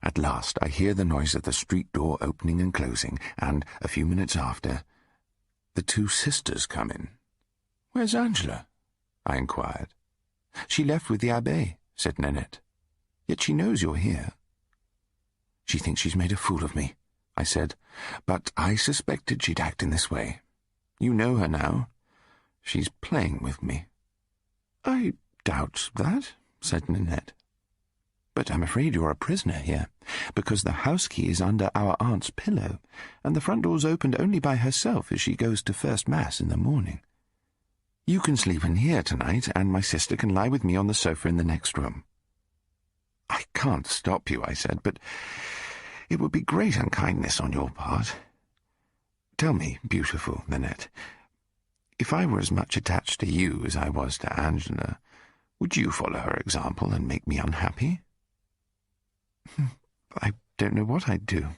At last I hear the noise of the street door opening and closing, and, a few minutes after, the two sisters come in. "Where's Angela?" I inquired. "She left with the abbé," said Nanette. "Yet she knows you're here." "She thinks she's made a fool of me," I said, "but I suspected she'd act in this way. You know her now. She's playing with me." "I doubt that," said Nanette. "But I'm afraid you're a prisoner here, because the house key is under our aunt's pillow, and the front door's opened only by herself as she goes to first mass in the morning. You can sleep in here tonight, and my sister can lie with me on the sofa in the next room." "I can't stop you," I said, "but it would be great unkindness on your part. Tell me, beautiful Nanette, if I were as much attached to you as I was to Angela, would you follow her example and make me unhappy?" "I don't know what I'd do."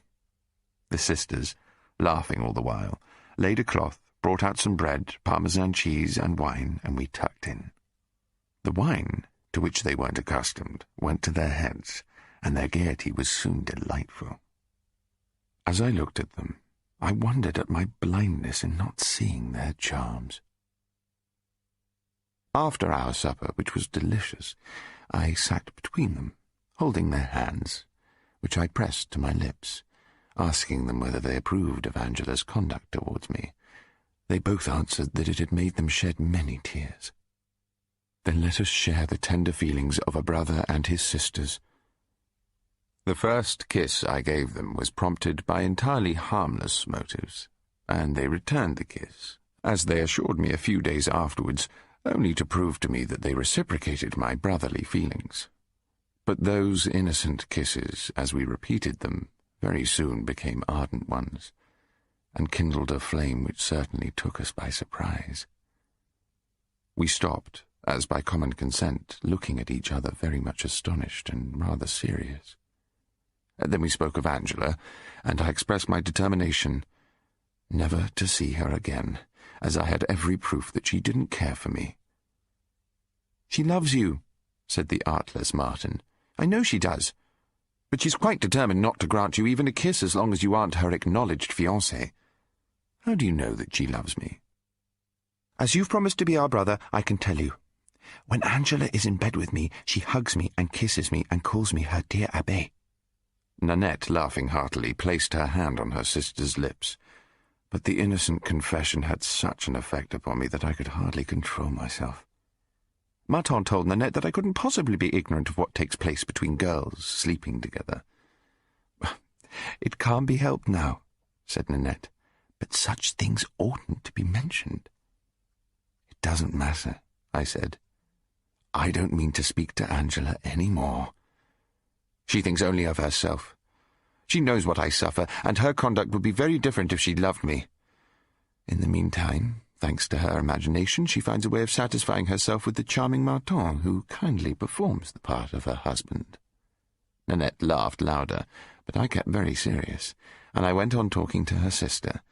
The sisters, laughing all the while, laid a cloth, brought out some bread, Parmesan cheese, and wine, and we tucked in. The wine, to which they weren't accustomed, went to their heads, and their gaiety was soon delightful. As I looked at them, I wondered at my blindness in not seeing their charms. After our supper, which was delicious, I sat between them, holding their hands, which I pressed to my lips, asking them whether they approved of Angela's conduct towards me. They both answered that it had made them shed many tears. "Then let us share the tender feelings of a brother and his sisters." The first kiss I gave them was prompted by entirely harmless motives, and they returned the kiss, as they assured me a few days afterwards, only to prove to me that they reciprocated my brotherly feelings. But those innocent kisses, as we repeated them, very soon became ardent ones, and kindled a flame which certainly took us by surprise. We stopped, as by common consent, looking at each other very much astonished and rather serious. Then we spoke of Angela, and I expressed my determination never to see her again, as I had every proof that she didn't care for me. "She loves you," said the artless Martin. "I know she does. But she's quite determined not to grant you even a kiss as long as you aren't her acknowledged fiancé." "How do you know that she loves me?" "As you've promised to be our brother, I can tell you. When Angela is in bed with me, she hugs me and kisses me and calls me her dear abbé." Nanette, laughing heartily, placed her hand on her sister's lips, but the innocent confession had such an effect upon me that I could hardly control myself. Martin told Nanette that I couldn't possibly be ignorant of what takes place between girls sleeping together. "It can't be helped now," said Nanette, "but such things oughtn't to be mentioned." "It doesn't matter," I said. "I don't mean to speak to Angela any more. She thinks only of herself. She knows what I suffer, and her conduct would be very different if she loved me. In the meantime, thanks to her imagination, she finds a way of satisfying herself with the charming Martin, who kindly performs the part of her husband." Nanette laughed louder, but I kept very serious, and I went on talking to her sister.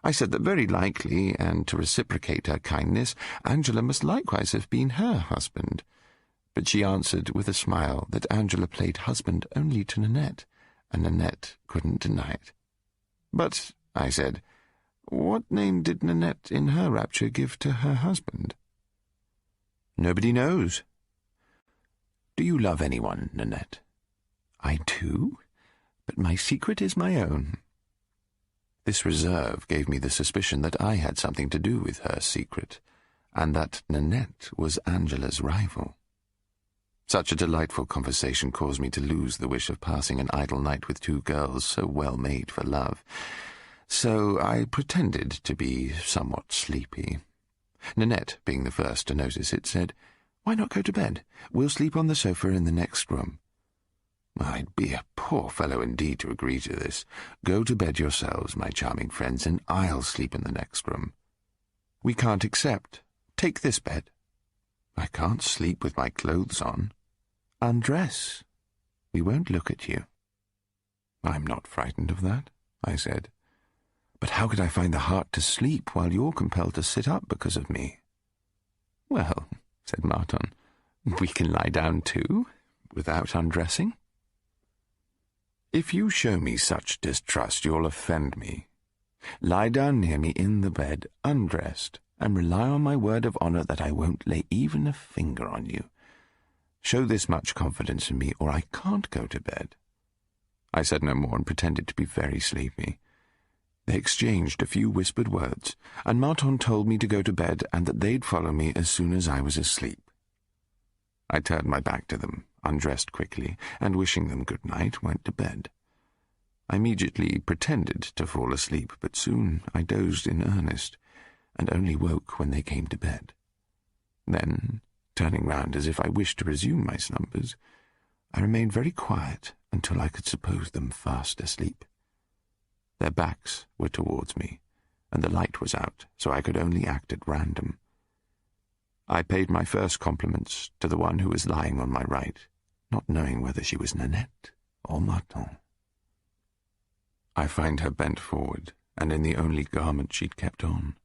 I said that very likely, and to reciprocate her kindness, Angela must likewise have been her husband. But she answered with a smile that Angela played husband only to Nanette, and Nanette couldn't deny it. "But," I said, "what name did Nanette in her rapture give to her husband?" "Nobody knows." "Do you love anyone, Nanette?" "I do, but my secret is my own." This reserve gave me the suspicion that I had something to do with her secret, and that Nanette was Angela's rival. Such a delightful conversation caused me to lose the wish of passing an idle night with two girls so well made for love, so I pretended to be somewhat sleepy. Nanette, being the first to notice it, said, "Why not go to bed? We'll sleep on the sofa in the next room." I'd be a poor fellow indeed to agree to this. "Go to bed yourselves, my charming friends, and I'll sleep in the next room." "We can't accept. Take this bed." "I can't sleep with my clothes on." "Undress. We won't look at you." "I'm not frightened of that," I said. "But how could I find the heart to sleep while you're compelled to sit up because of me?" "Well," said Martin, "we can lie down too, without undressing." "If you show me such distrust, you'll offend me. Lie down near me in the bed, undressed, and rely on my word of honor that I won't lay even a finger on you. Show this much confidence in me, or I can't go to bed." I said no more and pretended to be very sleepy. They exchanged a few whispered words, and Martin told me to go to bed and that they'd follow me as soon as I was asleep. I turned my back to them, undressed quickly, and wishing them good night, went to bed. I immediately pretended to fall asleep, but soon I dozed in earnest, and only woke when they came to bed. Then, turning round as if I wished to resume my slumbers, I remained very quiet until I could suppose them fast asleep. Their backs were towards me, and the light was out, so I could only act at random. I paid my first compliments to the one who was lying on my right, not knowing whether she was Nanette or Martin. I find her bent forward, and in the only garment she'd kept on.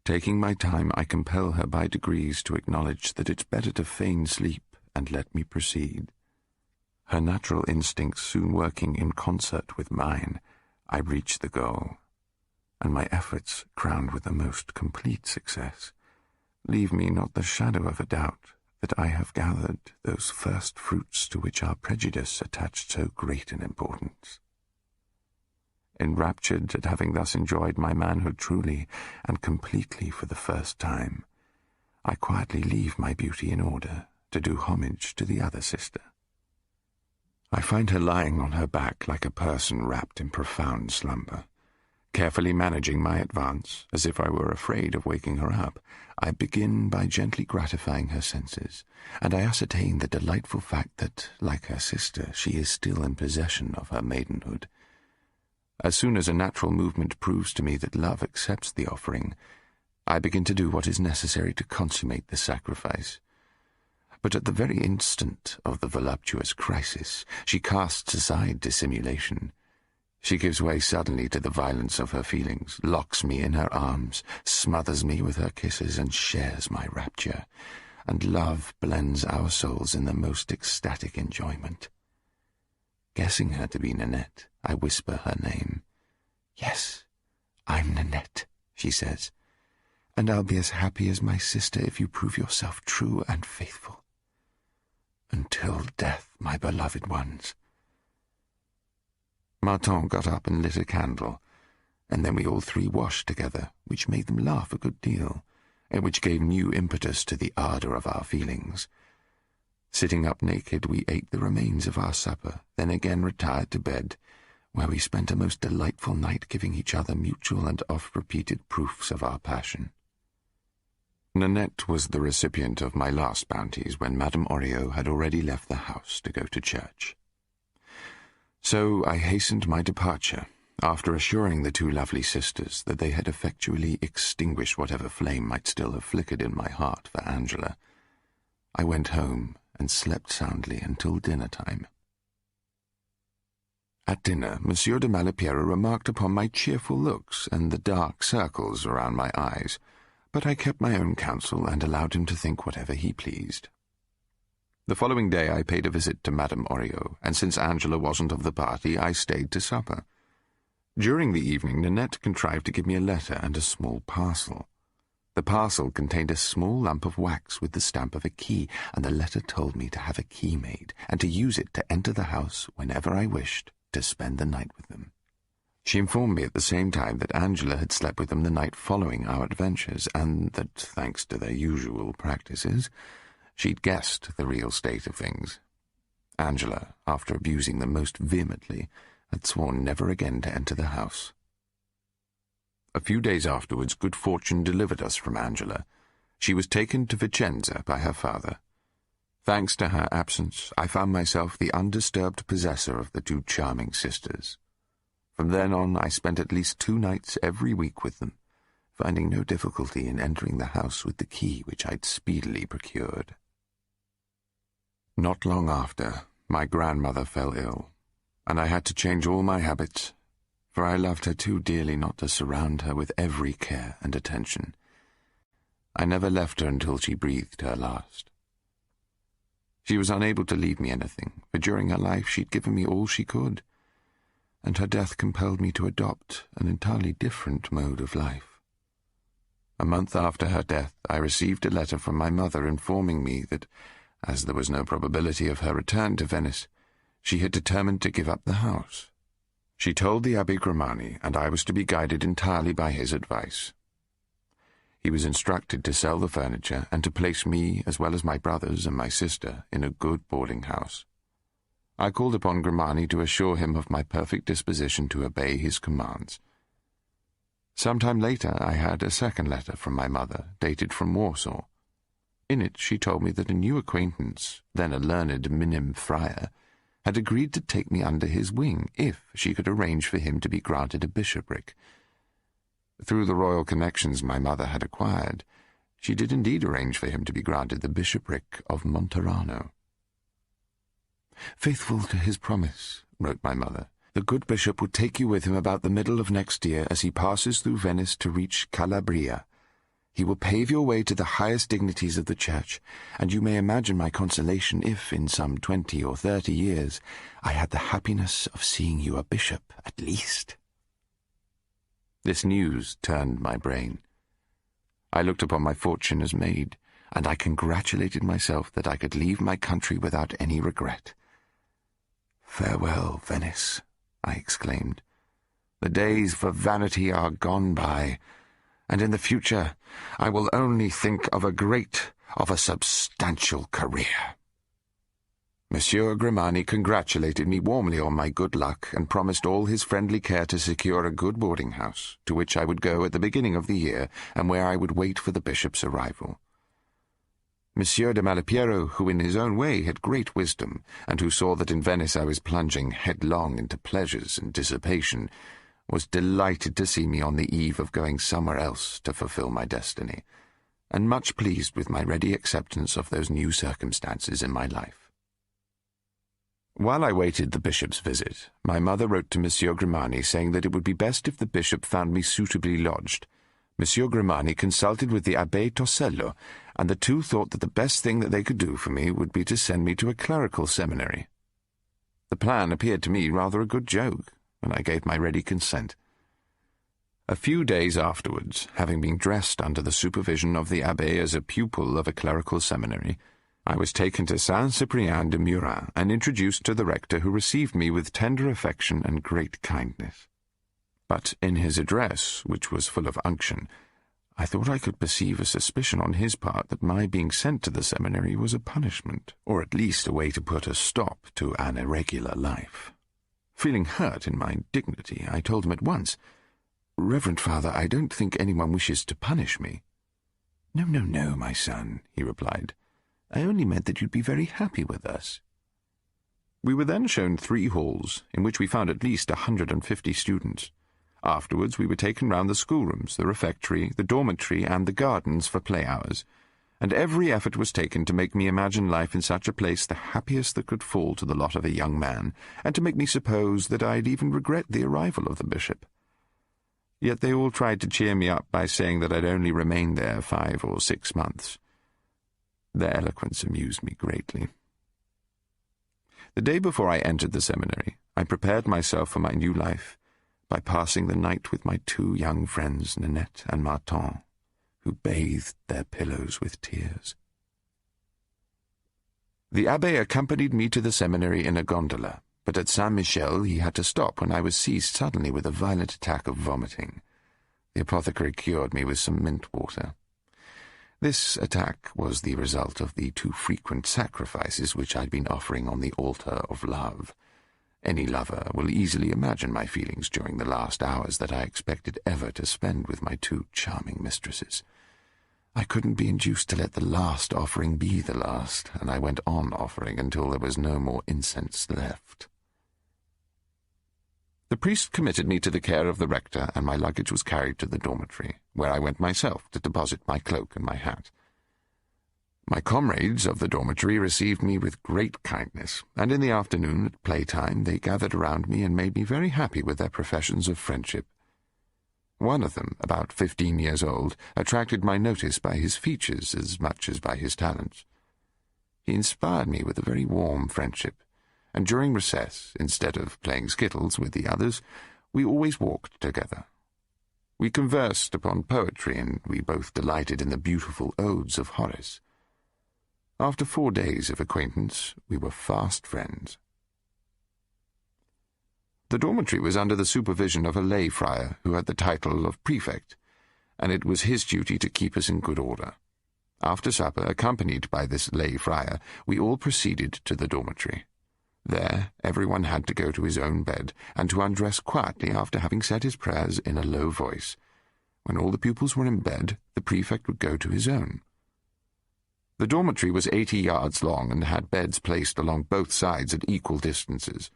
Taking my time, I compel her by degrees to acknowledge that it's better to feign sleep and let me proceed. Her natural instincts soon working in concert with mine, I reach the goal, and my efforts, crowned with the most complete success, leave me not the shadow of a doubt that I have gathered those first fruits to which our prejudice attached so great an importance. Enraptured at having thus enjoyed my manhood truly and completely for the first time, I quietly leave my beauty in order to do homage to the other sister. I find her lying on her back like a person wrapped in profound slumber. Carefully managing my advance, as if I were afraid of waking her up, I begin by gently gratifying her senses, and I ascertain the delightful fact that, like her sister, she is still in possession of her maidenhood. As soon as a natural movement proves to me that love accepts the offering, I begin to do what is necessary to consummate the sacrifice. But at the very instant of the voluptuous crisis, she casts aside dissimulation. She gives way suddenly to the violence of her feelings, locks me in her arms, smothers me with her kisses, and shares my rapture, and love blends our souls in the most ecstatic enjoyment. Guessing her to be Nanette, I whisper her name. "Yes, I'm Nanette," she says, "and I'll be as happy as my sister if you prove yourself true and faithful. Until death, my beloved ones." Martin got up and lit a candle, and then we all three washed together, which made them laugh a good deal, and which gave new impetus to the ardour of our feelings. Sitting up naked, we ate the remains of our supper, then again retired to bed, where we spent a most delightful night giving each other mutual and oft-repeated proofs of our passion. Nanette was the recipient of my last bounties when Madame Oriot had already left the house to go to church. So I hastened my departure, after assuring the two lovely sisters that they had effectually extinguished whatever flame might still have flickered in my heart for Angela. I went home and slept soundly until dinner-time. At dinner, Monsieur de Malipiero remarked upon my cheerful looks and the dark circles around my eyes, but I kept my own counsel and allowed him to think whatever he pleased. The following day I paid a visit to Madame Oriot, and since Angela wasn't of the party, I stayed to supper. During the evening, Nanette contrived to give me a letter and a small parcel. The parcel contained a small lump of wax with the stamp of a key, and the letter told me to have a key made, and to use it to enter the house whenever I wished to spend the night with them. She informed me at the same time that Angela had slept with them the night following our adventures, and that, thanks to their usual practices, she'd guessed the real state of things. Angela, after abusing them most vehemently, had sworn never again to enter the house. A few days afterwards, good fortune delivered us from Angela. She was taken to Vicenza by her father. Thanks to her absence, I found myself the undisturbed possessor of the two charming sisters. From then on, I spent at least 2 nights every week with them, finding no difficulty in entering the house with the key which I'd speedily procured. Not long after, my grandmother fell ill, and I had to change all my habits, for I loved her too dearly not to surround her with every care and attention. I never left her until she breathed her last. She was unable to leave me anything, for during her life she'd given me all she could, and her death compelled me to adopt an entirely different mode of life. A month after her death, I received a letter from my mother informing me that, as there was no probability of her return to Venice, she had determined to give up the house. She told the Abbé Grimani, and I was to be guided entirely by his advice. He was instructed to sell the furniture and to place me, as well as my brothers and my sister, in a good boarding house. I called upon Grimani to assure him of my perfect disposition to obey his commands. Some time later I had a second letter from my mother, dated from Warsaw. In it she told me that a new acquaintance, then a learned minim friar, had agreed to take me under his wing if she could arrange for him to be granted a bishopric. Through the royal connections my mother had acquired, she did indeed arrange for him to be granted the bishopric of Monterano. "Faithful to his promise," wrote my mother, "the good bishop will take you with him about the middle of next year as he passes through Venice to reach Calabria. He will pave your way to the highest dignities of the Church, and you may imagine my consolation if, in some 20 or 30 years, I had the happiness of seeing you a bishop, at least." This news turned my brain. I looked upon my fortune as made, and I congratulated myself that I could leave my country without any regret. "Farewell, Venice," I exclaimed. "The days for vanity are gone by, and in the future I will only think of a substantial career." Monsieur Grimani congratulated me warmly on my good luck and promised all his friendly care to secure a good boarding house, to which I would go at the beginning of the year and where I would wait for the bishop's arrival. Monsieur de Malipiero, who in his own way had great wisdom, and who saw that in Venice I was plunging headlong into pleasures and dissipation, was delighted to see me on the eve of going somewhere else to fulfill my destiny, and much pleased with my ready acceptance of those new circumstances in my life. While I waited the bishop's visit, my mother wrote to Monsieur Grimani saying that it would be best if the bishop found me suitably lodged. Monsieur Grimani consulted with the Abbé Tosello, and the two thought that the best thing that they could do for me would be to send me to a clerical seminary. The plan appeared to me rather a good joke, and I gave my ready consent. A few days afterwards, having been dressed under the supervision of the abbé as a pupil of a clerical seminary, I was taken to Saint Cyprien de Murat and introduced to the rector, who received me with tender affection and great kindness. But in his address, which was full of unction, I thought I could perceive a suspicion on his part that my being sent to the seminary was a punishment, or at least a way to put a stop to an irregular life. Feeling hurt in my dignity, I told him at once, "Reverend Father, I don't think anyone wishes to punish me." "No, no, no, my son," he replied. "I only meant that you'd be very happy with us." We were then shown 3 halls, in which we found at least 150 students. Afterwards we were taken round the schoolrooms, the refectory, the dormitory, and the gardens for play hours, and every effort was taken to make me imagine life in such a place the happiest that could fall to the lot of a young man, and to make me suppose that I'd even regret the arrival of the bishop. Yet they all tried to cheer me up by saying that I'd only remained there 5 or 6 months. Their eloquence amused me greatly. The day before I entered the seminary, I prepared myself for my new life by passing the night with my 2 young friends, Nanette and Martin, who bathed their pillows with tears. The abbé accompanied me to the seminary in a gondola, but at Saint-Michel he had to stop when I was seized suddenly with a violent attack of vomiting. The apothecary cured me with some mint water. This attack was the result of the too frequent sacrifices which I'd been offering on the altar of love. Any lover will easily imagine my feelings during the last hours that I expected ever to spend with my two charming mistresses. I couldn't be induced to let the last offering be the last, and I went on offering until there was no more incense left. The priest committed me to the care of the rector, and my luggage was carried to the dormitory, where I went myself to deposit my cloak and my hat. My comrades of the dormitory received me with great kindness, and in the afternoon, at playtime, they gathered around me and made me very happy with their professions of friendship. One of them, about 15 years old, attracted my notice by his features as much as by his talents. He inspired me with a very warm friendship, and during recess, instead of playing skittles with the others, we always walked together. We conversed upon poetry, and we both delighted in the beautiful odes of Horace. After 4 days of acquaintance, we were fast friends. The dormitory was under the supervision of a lay friar who had the title of prefect, and it was his duty to keep us in good order. After supper, accompanied by this lay friar, we all proceeded to the dormitory. There, everyone had to go to his own bed, and to undress quietly after having said his prayers in a low voice. When all the pupils were in bed, the prefect would go to his own. The dormitory was 80 yards long and had beds placed along both sides at equal distances.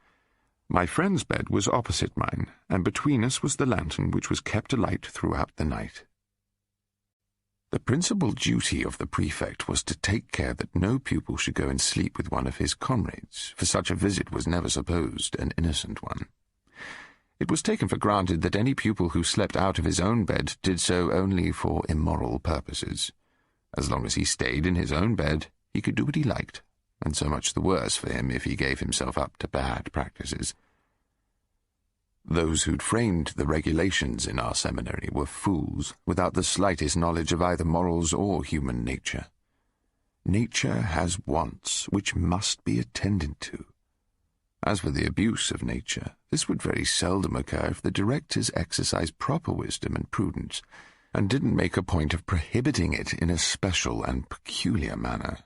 My friend's bed was opposite mine, and between us was the lantern which was kept alight throughout the night. The principal duty of the prefect was to take care that no pupil should go and sleep with one of his comrades, for such a visit was never supposed an innocent one. It was taken for granted that any pupil who slept out of his own bed did so only for immoral purposes. As long as he stayed in his own bed, he could do what he liked, and so much the worse for him if he gave himself up to bad practices. Those who'd framed the regulations in our seminary were fools, without the slightest knowledge of either morals or human nature. Nature has wants which must be attended to. As for the abuse of nature, this would very seldom occur if the directors exercised proper wisdom and prudence, and didn't make a point of prohibiting it in a special and peculiar manner.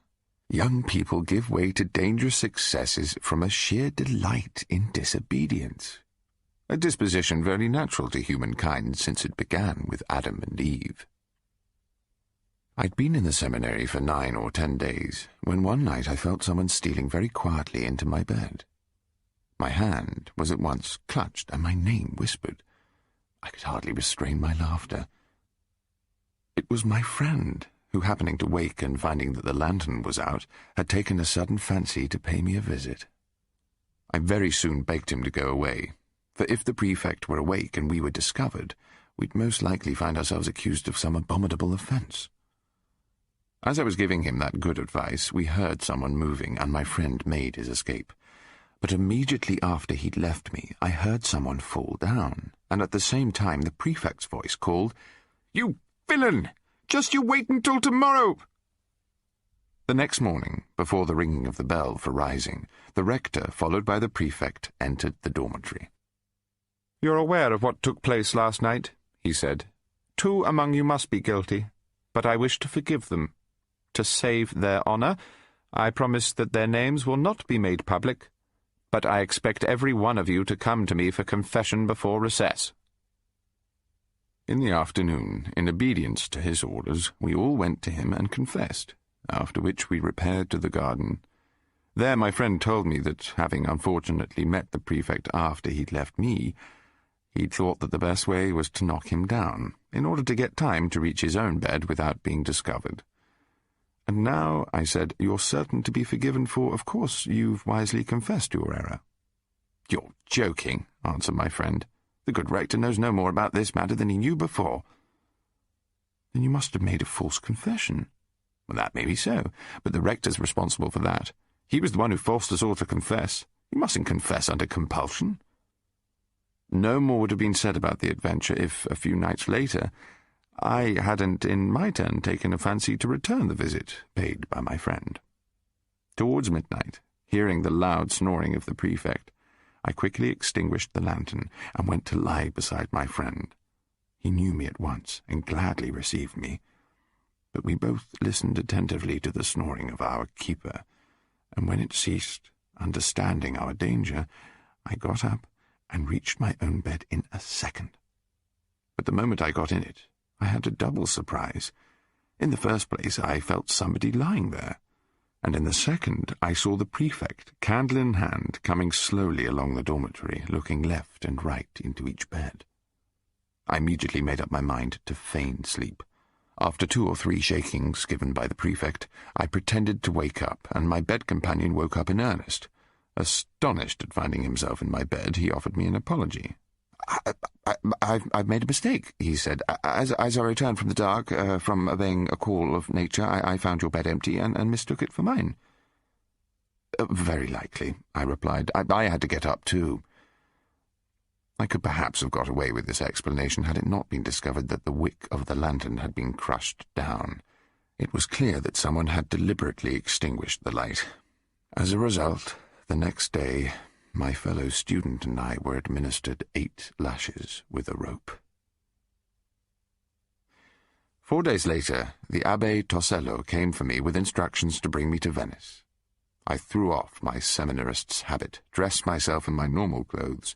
Young people give way to dangerous excesses from a sheer delight in disobedience, a disposition very natural to humankind since it began with Adam and Eve. I'd been in the seminary for 9 or 10 days, when one night I felt someone stealing very quietly into my bed. My hand was at once clutched, and my name whispered. I could hardly restrain my laughter. It was my friend, who, happening to wake and finding that the lantern was out, had taken a sudden fancy to pay me a visit. I very soon begged him to go away, for if the prefect were awake and we were discovered, we'd most likely find ourselves accused of some abominable offence. As I was giving him that good advice, we heard someone moving, and my friend made his escape. But immediately after he'd left me, I heard someone fall down, and at the same time the prefect's voice called, "You villain! Just you wait until tomorrow!" The next morning, before the ringing of the bell for rising, the rector, followed by the prefect, entered the dormitory. "You're aware of what took place last night," he said. "2 among you must be guilty, but I wish to forgive them. To save their honour, I promise that their names will not be made public, but I expect every one of you to come to me for confession before recess." In the afternoon, in obedience to his orders, we all went to him and confessed, after which we repaired to the garden. There my friend told me that, having unfortunately met the prefect after he'd left me, he'd thought that the best way was to knock him down, in order to get time to reach his own bed without being discovered. "And now," I said, "you're certain to be forgiven, for, of course, you've wisely confessed your error." "You're joking," answered my friend. "The good rector knows no more about this matter than he knew before." "Then you must have made a false confession." "Well, that may be so, but the rector's responsible for that. He was the one who forced us all to confess. You mustn't confess under compulsion." No more would have been said about the adventure if, a few nights later, I hadn't in my turn taken a fancy to return the visit paid by my friend. Towards midnight, hearing the loud snoring of the prefect, I quickly extinguished the lantern and went to lie beside my friend. He knew me at once and gladly received me, but we both listened attentively to the snoring of our keeper, and when it ceased, understanding our danger, I got up and reached my own bed in a second. But the moment I got in it, I had a double surprise. In the first place, I felt somebody lying there, and in the second, I saw the prefect, candle in hand, coming slowly along the dormitory, looking left and right into each bed. I immediately made up my mind to feign sleep. After 2 or 3 shakings given by the prefect, I pretended to wake up, and my bed companion woke up in earnest. Astonished at finding himself in my bed, he offered me an apology. I've made a mistake, he said. As I returned from the dark, from obeying a call of nature, I found your bed empty and mistook it for mine. Very likely, I replied. I had to get up too. I could perhaps have got away with this explanation had it not been discovered that the wick of the lantern had been crushed down. It was clear that someone had deliberately extinguished the light. As a result, the next day, my fellow student and I were administered 8 lashes with a rope. 4 days later, the Abbé Tosello came for me with instructions to bring me to Venice. I threw off my seminarist's habit, dressed myself in my normal clothes,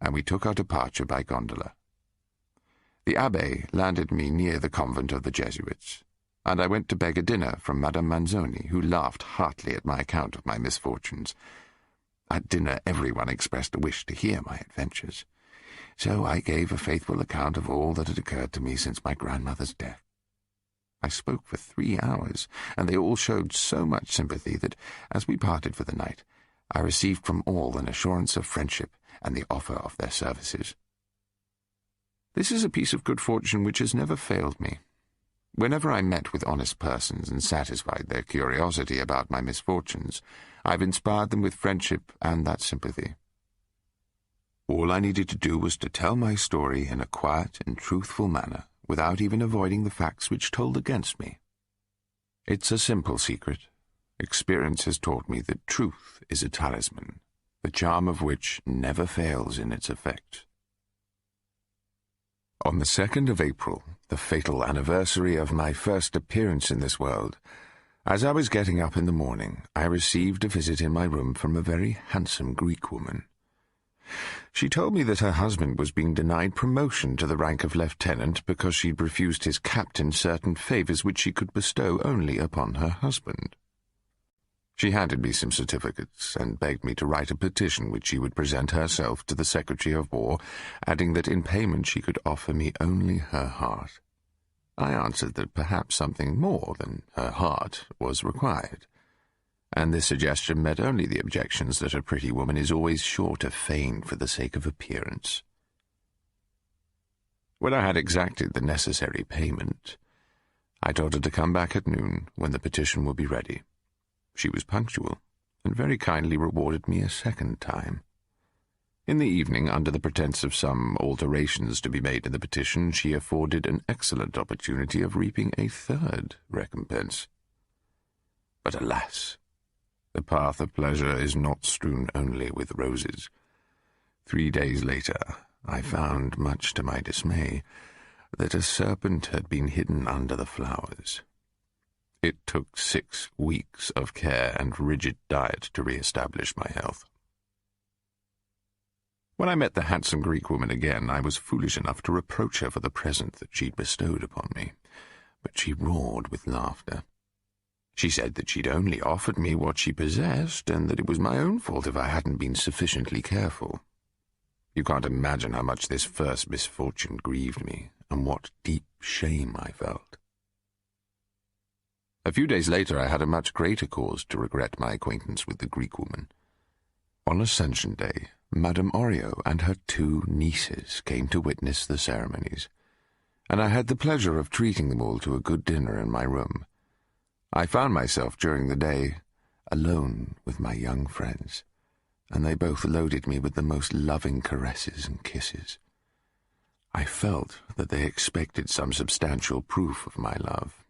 and we took our departure by gondola. The abbé landed me near the convent of the Jesuits, and I went to beg a dinner from Madame Manzoni, who laughed heartily at my account of my misfortunes. At dinner everyone expressed a wish to hear my adventures, so I gave a faithful account of all that had occurred to me since my grandmother's death. I spoke for 3 hours, and they all showed so much sympathy that, as we parted for the night, I received from all an assurance of friendship and the offer of their services. This is a piece of good fortune which has never failed me. Whenever I met with honest persons and satisfied their curiosity about my misfortunes, I've inspired them with friendship and that sympathy. All I needed to do was to tell my story in a quiet and truthful manner, without even avoiding the facts which told against me. It's a simple secret. Experience has taught me that truth is a talisman, the charm of which never fails in its effect. On the 2nd of April, the fatal anniversary of my first appearance in this world, as I was getting up in the morning, I received a visit in my room from a very handsome Greek woman. She told me that her husband was being denied promotion to the rank of lieutenant because she'd refused his captain certain favours which she could bestow only upon her husband. She handed me some certificates and begged me to write a petition which she would present herself to the Secretary of War, adding that in payment she could offer me only her heart. I answered that perhaps something more than her heart was required, and this suggestion met only the objections that a pretty woman is always sure to feign for the sake of appearance. When I had exacted the necessary payment, I told her to come back at noon when the petition would be ready. She was punctual, and very kindly rewarded me a second time. In the evening, under the pretence of some alterations to be made in the petition, she afforded an excellent opportunity of reaping a third recompense. But alas, the path of pleasure is not strewn only with roses. 3 days later, I found, much to my dismay, that a serpent had been hidden under the flowers. It took 6 weeks of care and rigid diet to re-establish my health. When I met the handsome Greek woman again, I was foolish enough to reproach her for the present that she'd bestowed upon me, but she roared with laughter. She said that she'd only offered me what she possessed, and that it was my own fault if I hadn't been sufficiently careful. You can't imagine how much this first misfortune grieved me, and what deep shame I felt. A few days later I had a much greater cause to regret my acquaintance with the Greek woman. On Ascension Day, Madame Orio and her 2 nieces came to witness the ceremonies, and I had the pleasure of treating them all to a good dinner in my room. I found myself during the day alone with my young friends, and they both loaded me with the most loving caresses and kisses. I felt that they expected some substantial proof of my love.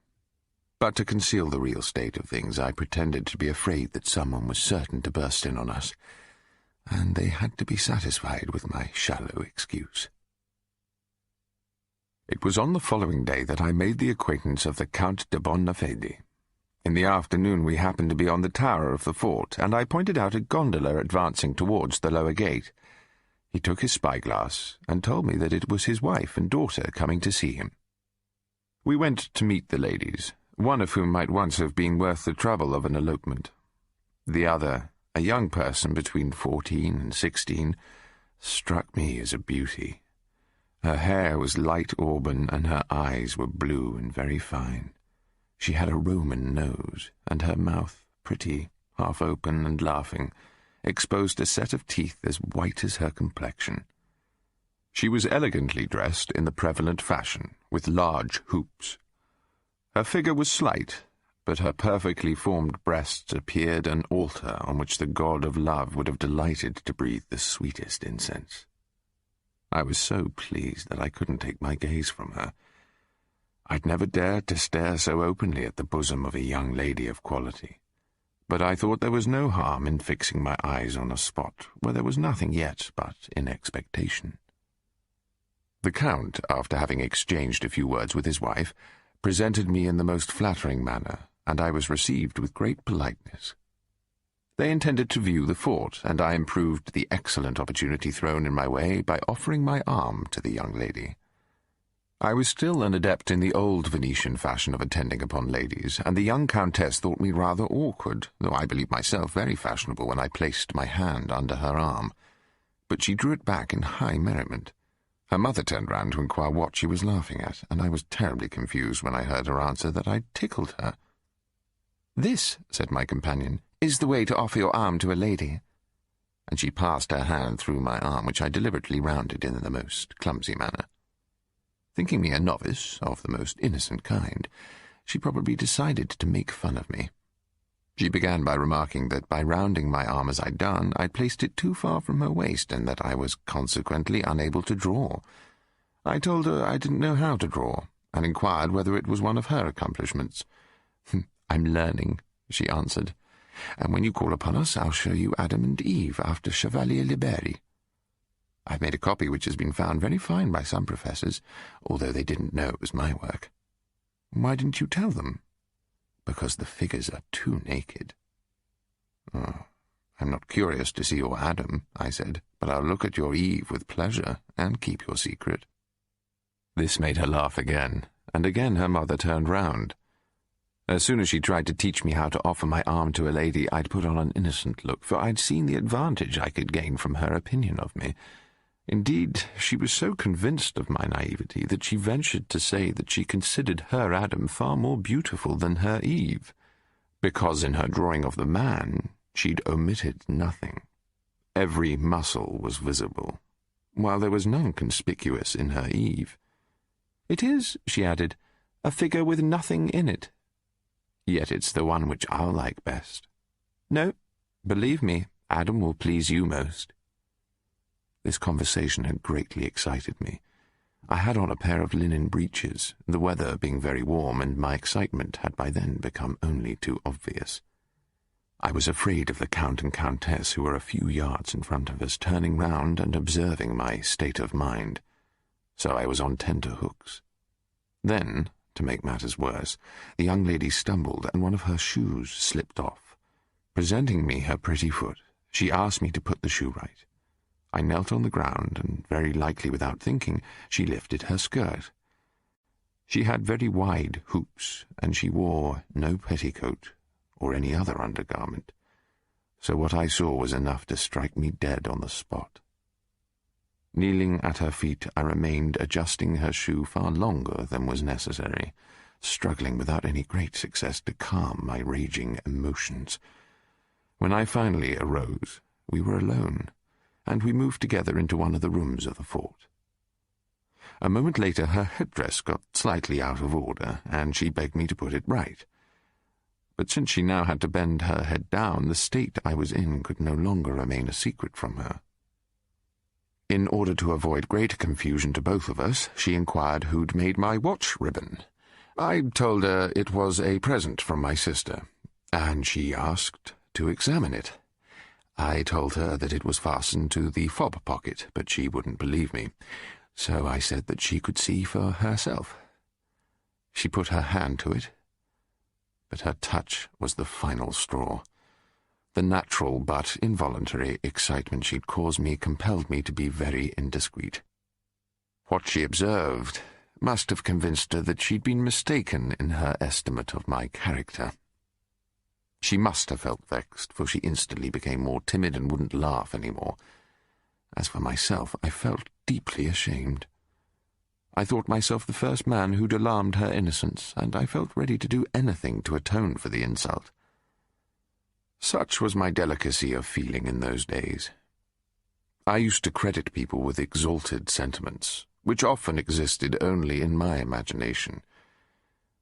But to conceal the real state of things, I pretended to be afraid that someone was certain to burst in on us. and they had to be satisfied with my shallow excuse. It was on the following day that I made the acquaintance of the Count de Bonafede. In the afternoon we happened to be on the tower of the fort, and I pointed out a gondola advancing towards the lower gate. He took his spyglass and told me that it was his wife and daughter coming to see him. We went to meet the ladies, one of whom might once have been worth the trouble of an elopement. The other, a young person between 14 and 16, struck me as a beauty. Her hair was light auburn, and her eyes were blue and very fine. She had a Roman nose, and her mouth, pretty, half open and laughing, exposed a set of teeth as white as her complexion. She was elegantly dressed in the prevalent fashion, with large hoops. Her figure was slight, but her perfectly formed breasts appeared an altar on which the god of love would have delighted to breathe the sweetest incense. I was so pleased that I couldn't take my gaze from her. I'd never dared to stare so openly at the bosom of a young lady of quality, but I thought there was no harm in fixing my eyes on a spot where there was nothing yet but in expectation. The Count, after having exchanged a few words with his wife, presented me in the most flattering manner, and I was received with great politeness. They intended to view the fort, and I improved the excellent opportunity thrown in my way by offering my arm to the young lady. I was still an adept in the old Venetian fashion of attending upon ladies, and the young Countess thought me rather awkward, though I believed myself very fashionable when I placed my hand under her arm. But she drew it back in high merriment. Her mother turned round to inquire what she was laughing at, and I was terribly confused when I heard her answer that I'd tickled her. "This," said my companion, "is the way to offer your arm to a lady." And she passed her hand through my arm, which I deliberately rounded in the most clumsy manner. Thinking me a novice of the most innocent kind, she probably decided to make fun of me. She began by remarking that by rounding my arm as I'd done, I'd placed it too far from her waist, and that I was consequently unable to draw. I told her I didn't know how to draw, and inquired whether it was one of her accomplishments. "I'm learning," she answered, "and when you call upon us, I'll show you Adam and Eve after Chevalier Liberi. I've made a copy which has been found very fine by some professors, although they didn't know it was my work." "Why didn't you tell them?" "Because the figures are too naked." "Oh, I'm not curious to see your Adam," I said, "but I'll look at your Eve with pleasure and keep your secret." This made her laugh again, and again her mother turned round. As soon as she tried to teach me how to offer my arm to a lady, I'd put on an innocent look, for I'd seen the advantage I could gain from her opinion of me. Indeed, she was so convinced of my naivety that she ventured to say that she considered her Adam far more beautiful than her Eve, because in her drawing of the man she'd omitted nothing. Every muscle was visible, while there was none conspicuous in her Eve. "It is," she added, "a figure with nothing in it. Yet it's the one which I'll like best. No, believe me, Adam will please you most." This conversation had greatly excited me. I had on a pair of linen breeches, the weather being very warm, and my excitement had by then become only too obvious. I was afraid of the Count and Countess, who were a few yards in front of us, turning round and observing my state of mind. So I was on tenter hooks. Then, to make matters worse, the young lady stumbled, and one of her shoes slipped off. Presenting me her pretty foot, she asked me to put the shoe right. I knelt on the ground, and very likely without thinking, she lifted her skirt. She had very wide hoops, and she wore no petticoat or any other undergarment, so what I saw was enough to strike me dead on the spot. Kneeling at her feet, I remained adjusting her shoe far longer than was necessary, struggling without any great success to calm my raging emotions. When I finally arose, we were alone, and we moved together into one of the rooms of the fort. A moment later her headdress got slightly out of order, and she begged me to put it right. But since she now had to bend her head down, the state I was in could no longer remain a secret from her. In order to avoid greater confusion to both of us, she inquired who'd made my watch ribbon. I told her it was a present from my sister, and she asked to examine it. I told her that it was fastened to the fob pocket, but she wouldn't believe me, so I said that she could see for herself. She put her hand to it, but her touch was the final straw. The natural but involuntary excitement she'd caused me compelled me to be very indiscreet. What she observed must have convinced her that she'd been mistaken in her estimate of my character. She must have felt vexed, for she instantly became more timid and wouldn't laugh any more. As for myself, I felt deeply ashamed. I thought myself the first man who'd alarmed her innocence, and I felt ready to do anything to atone for the insult. Such was my delicacy of feeling in those days. I used to credit people with exalted sentiments, which often existed only in my imagination.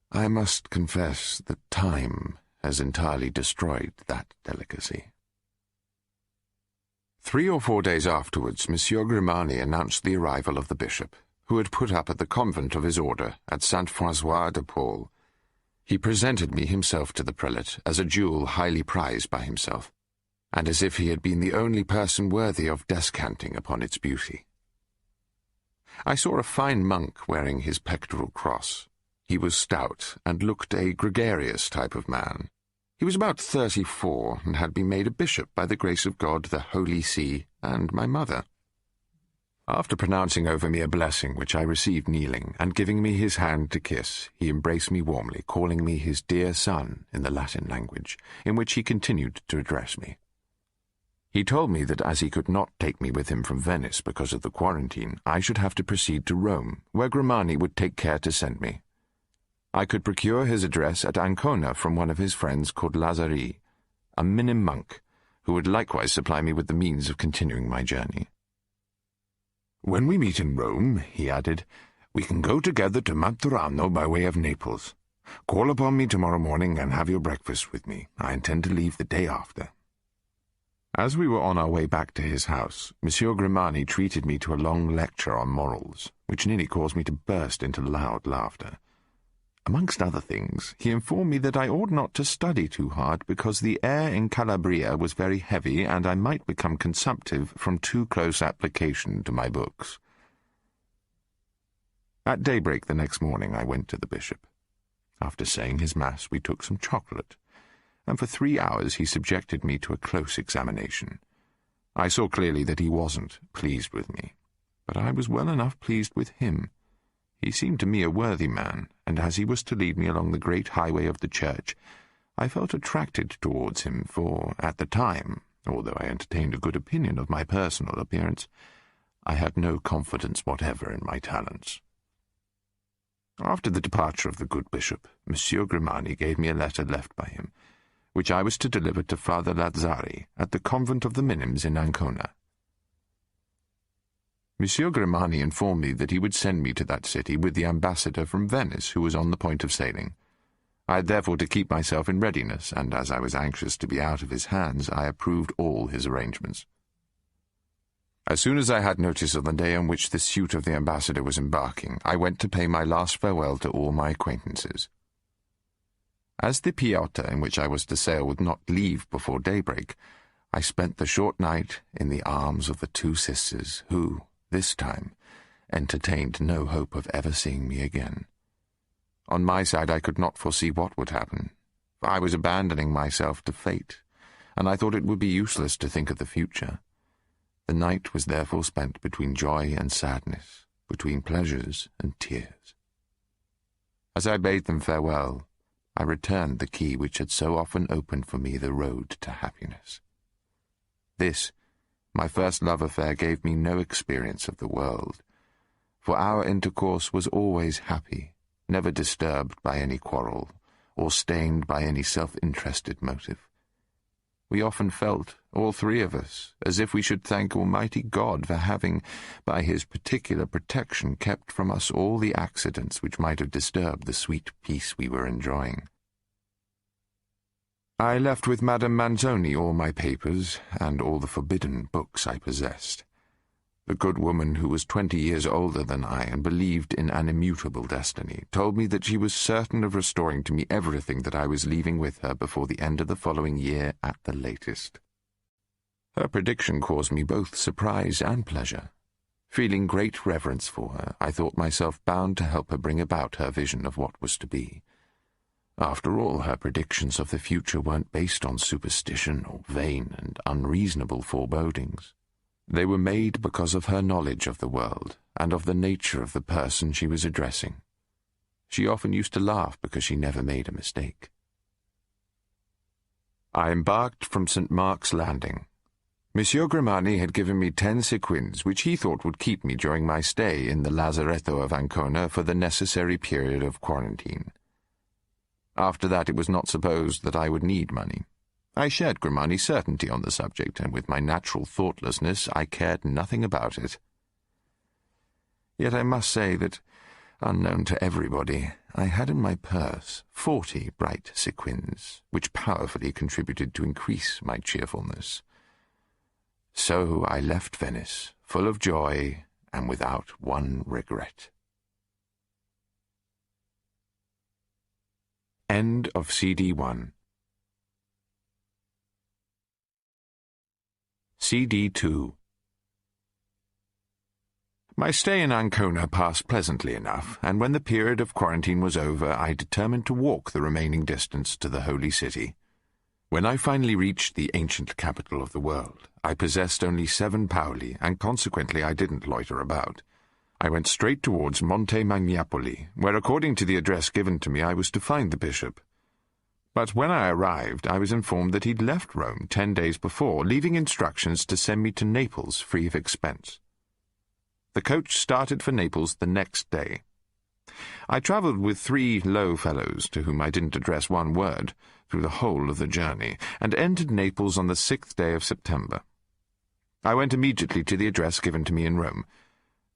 I must confess that time has entirely destroyed that delicacy. 3 or 4 days afterwards, Monsieur Grimani announced the arrival of the bishop, who had put up at the convent of his order at Saint-François de Paul. He presented me himself to the prelate as a jewel highly prized by himself, and as if he had been the only person worthy of descanting upon its beauty. I saw a fine monk wearing his pectoral cross. He was stout and looked a gregarious type of man. He was about 34 and had been made a bishop by the grace of God, the Holy See, and my mother. After pronouncing over me a blessing which I received kneeling, and giving me his hand to kiss, he embraced me warmly, calling me his dear son in the Latin language, in which he continued to address me. He told me that as he could not take me with him from Venice because of the quarantine, I should have to proceed to Rome, where Grimani would take care to send me. I could procure his address at Ancona from one of his friends called Lazari, a minim monk, who would likewise supply me with the means of continuing my journey. "When we meet in Rome," he added, "we can go together to Maturano by way of Naples. Call upon me tomorrow morning and have your breakfast with me. I intend to leave the day after." As we were on our way back to his house, Monsieur Grimani treated me to a long lecture on morals, which nearly caused me to burst into loud laughter. Amongst other things, he informed me that I ought not to study too hard because the air in Calabria was very heavy and I might become consumptive from too close application to my books. At daybreak the next morning I went to the bishop. After saying his mass, we took some chocolate, and for 3 hours he subjected me to a close examination. I saw clearly that he wasn't pleased with me, but I was well enough pleased with him. He seemed to me a worthy man, and as he was to lead me along the great highway of the church, I felt attracted towards him, for at the time, although I entertained a good opinion of my personal appearance, I had no confidence whatever in my talents. After the departure of the good bishop, Monsieur Grimani gave me a letter left by him, which I was to deliver to Father Lazzari at the convent of the Minims in Ancona. Monsieur Grimani informed me that he would send me to that city with the ambassador from Venice, who was on the point of sailing. I had therefore to keep myself in readiness, and as I was anxious to be out of his hands, I approved all his arrangements. As soon as I had notice of the day on which the suite of the ambassador was embarking, I went to pay my last farewell to all my acquaintances. As the Piatta in which I was to sail would not leave before daybreak, I spent the short night in the arms of the 2 sisters, who, this time, entertained no hope of ever seeing me again. On my side I could not foresee what would happen, for I was abandoning myself to fate, and I thought it would be useless to think of the future. The night was therefore spent between joy and sadness, between pleasures and tears. As I bade them farewell, I returned the key which had so often opened for me the road to happiness. This, my first love affair, gave me no experience of the world, for our intercourse was always happy, never disturbed by any quarrel, or stained by any self-interested motive. We often felt, all 3 of us, as if we should thank Almighty God for having, by his particular protection, kept from us all the accidents which might have disturbed the sweet peace we were enjoying. I left with Madame Manzoni all my papers and all the forbidden books I possessed. The good woman, who was 20 years older than I and believed in an immutable destiny, told me that she was certain of restoring to me everything that I was leaving with her before the end of the following year at the latest. Her prediction caused me both surprise and pleasure. Feeling great reverence for her, I thought myself bound to help her bring about her vision of what was to be. After all, her predictions of the future weren't based on superstition or vain and unreasonable forebodings. They were made because of her knowledge of the world and of the nature of the person she was addressing. She often used to laugh because she never made a mistake. I embarked from St. Mark's Landing. Monsieur Grimani had given me 10 sequins, which he thought would keep me during my stay in the Lazaretto of Ancona for the necessary period of quarantine. After that, it was not supposed that I would need money. I shared Grimani's certainty on the subject, and with my natural thoughtlessness, I cared nothing about it. Yet I must say that, unknown to everybody, I had in my purse 40 bright sequins, which powerfully contributed to increase my cheerfulness. So I left Venice, full of joy and without one regret. End of CD 1. CD 2. My stay in Ancona passed pleasantly enough, and when the period of quarantine was over, I determined to walk the remaining distance to the Holy City. When I finally reached the ancient capital of the world, I possessed only 7 paoli, and consequently I didn't loiter about. I went straight towards Monte Magnapoli, where according to the address given to me I was to find the bishop. But when I arrived, I was informed that he'd left Rome 10 days before, leaving instructions to send me to Naples free of expense. The coach started for Naples the next day. I travelled with 3 low fellows, to whom I didn't address one word, through the whole of the journey, and entered Naples on the 6th day of September. I went immediately to the address given to me in Rome.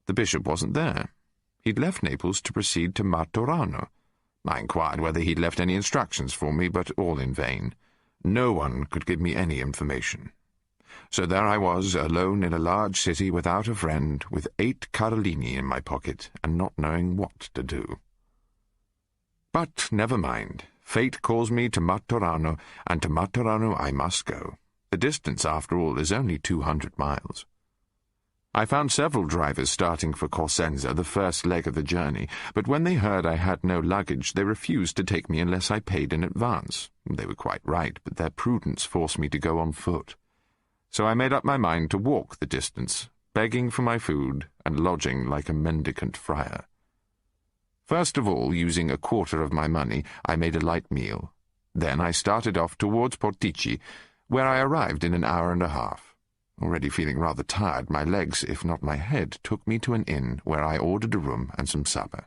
The bishop wasn't there. He'd left Naples to proceed to Martorano. I inquired whether he'd left any instructions for me, but all in vain. No one could give me any information. So there I was, alone in a large city without a friend, with 8 Carolini in my pocket, and not knowing what to do. But never mind. Fate calls me to Martorano, and to Martorano I must go. The distance, after all, is only 200 miles. I found several drivers starting for Corsenza, the first leg of the journey, but when they heard I had no luggage, they refused to take me unless I paid in advance. They were quite right, but their prudence forced me to go on foot. So I made up my mind to walk the distance, begging for my food and lodging like a mendicant friar. First of all, using a quarter of my money, I made a light meal. Then I started off towards Portici, where I arrived in an hour and a half. Already feeling rather tired, my legs, if not my head, took me to an inn where I ordered a room and some supper.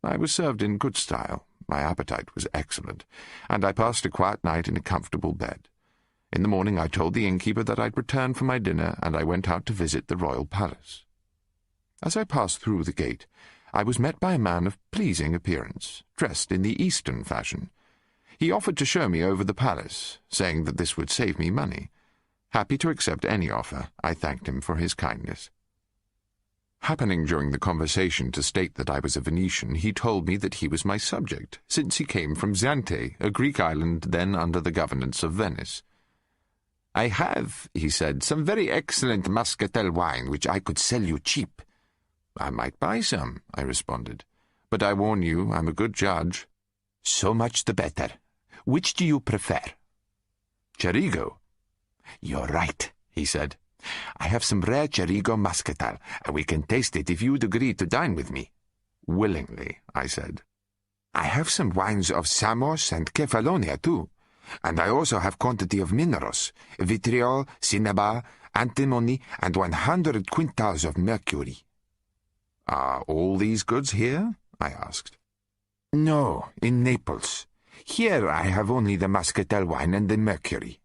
I was served in good style, my appetite was excellent, and I passed a quiet night in a comfortable bed. In the morning I told the innkeeper that I'd returned for my dinner, and I went out to visit the royal palace. As I passed through the gate, I was met by a man of pleasing appearance, dressed in the Eastern fashion. He offered to show me over the palace, saying that this would save me money. Happy to accept any offer, I thanked him for his kindness. Happening during the conversation to state that I was a Venetian, he told me that he was my subject, since he came from Zante, a Greek island then under the governance of Venice. "I have," he said, "some very excellent muscatel wine which I could sell you cheap." "I might buy some," I responded, "but I warn you, I'm a good judge." "So much the better. Which do you prefer?" "Cerigo." "You're right," he said. "I have some rare Cerigo muscatel, and we can taste it if you'd agree to dine with me." "Willingly," I said. "I have some wines of Samos and Kefalonia, too. And I also have quantity of minerals, vitriol, cinnabar, antimony, and 100 quintals of mercury." "Are all these goods here?" I asked. "No, in Naples. Here I have only the muscatel wine and the mercury."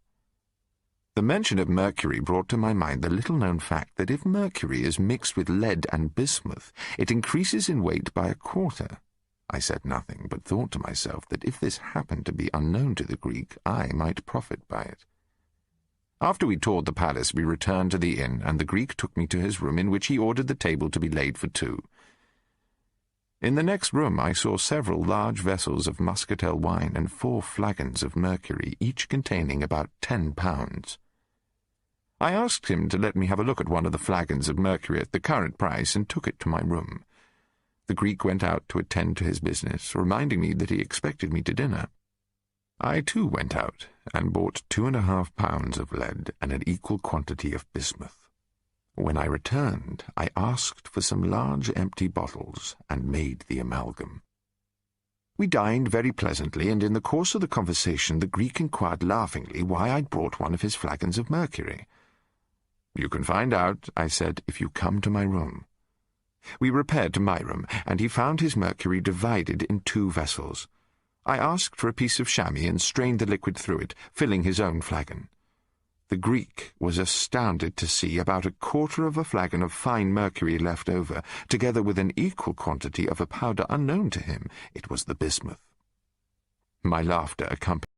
The mention of mercury brought to my mind the little-known fact that if mercury is mixed with lead and bismuth, it increases in weight by a quarter. I said nothing, but thought to myself that if this happened to be unknown to the Greek, I might profit by it. After we toured the palace, we returned to the inn, and the Greek took me to his room, in which he ordered the table to be laid for 2. In the next room I saw several large vessels of muscatel wine and 4 flagons of mercury, each containing about 10 pounds. I asked him to let me have a look at one of the flagons of mercury at the current price and took it to my room. The Greek went out to attend to his business, reminding me that he expected me to dinner. I too went out and bought 2.5 pounds of lead and an equal quantity of bismuth. When I returned, I asked for some large empty bottles and made the amalgam. We dined very pleasantly, and in the course of the conversation the Greek inquired laughingly why I'd brought one of his flagons of mercury. "You can find out," I said, "if you come to my room." We repaired to my room, and he found his mercury divided in 2 vessels. I asked for a piece of chamois and strained the liquid through it, filling his own flagon. The Greek was astounded to see about 1/4 of a flagon of fine mercury left over, together with an equal quantity of a powder unknown to him. It was the bismuth. My laughter accompanied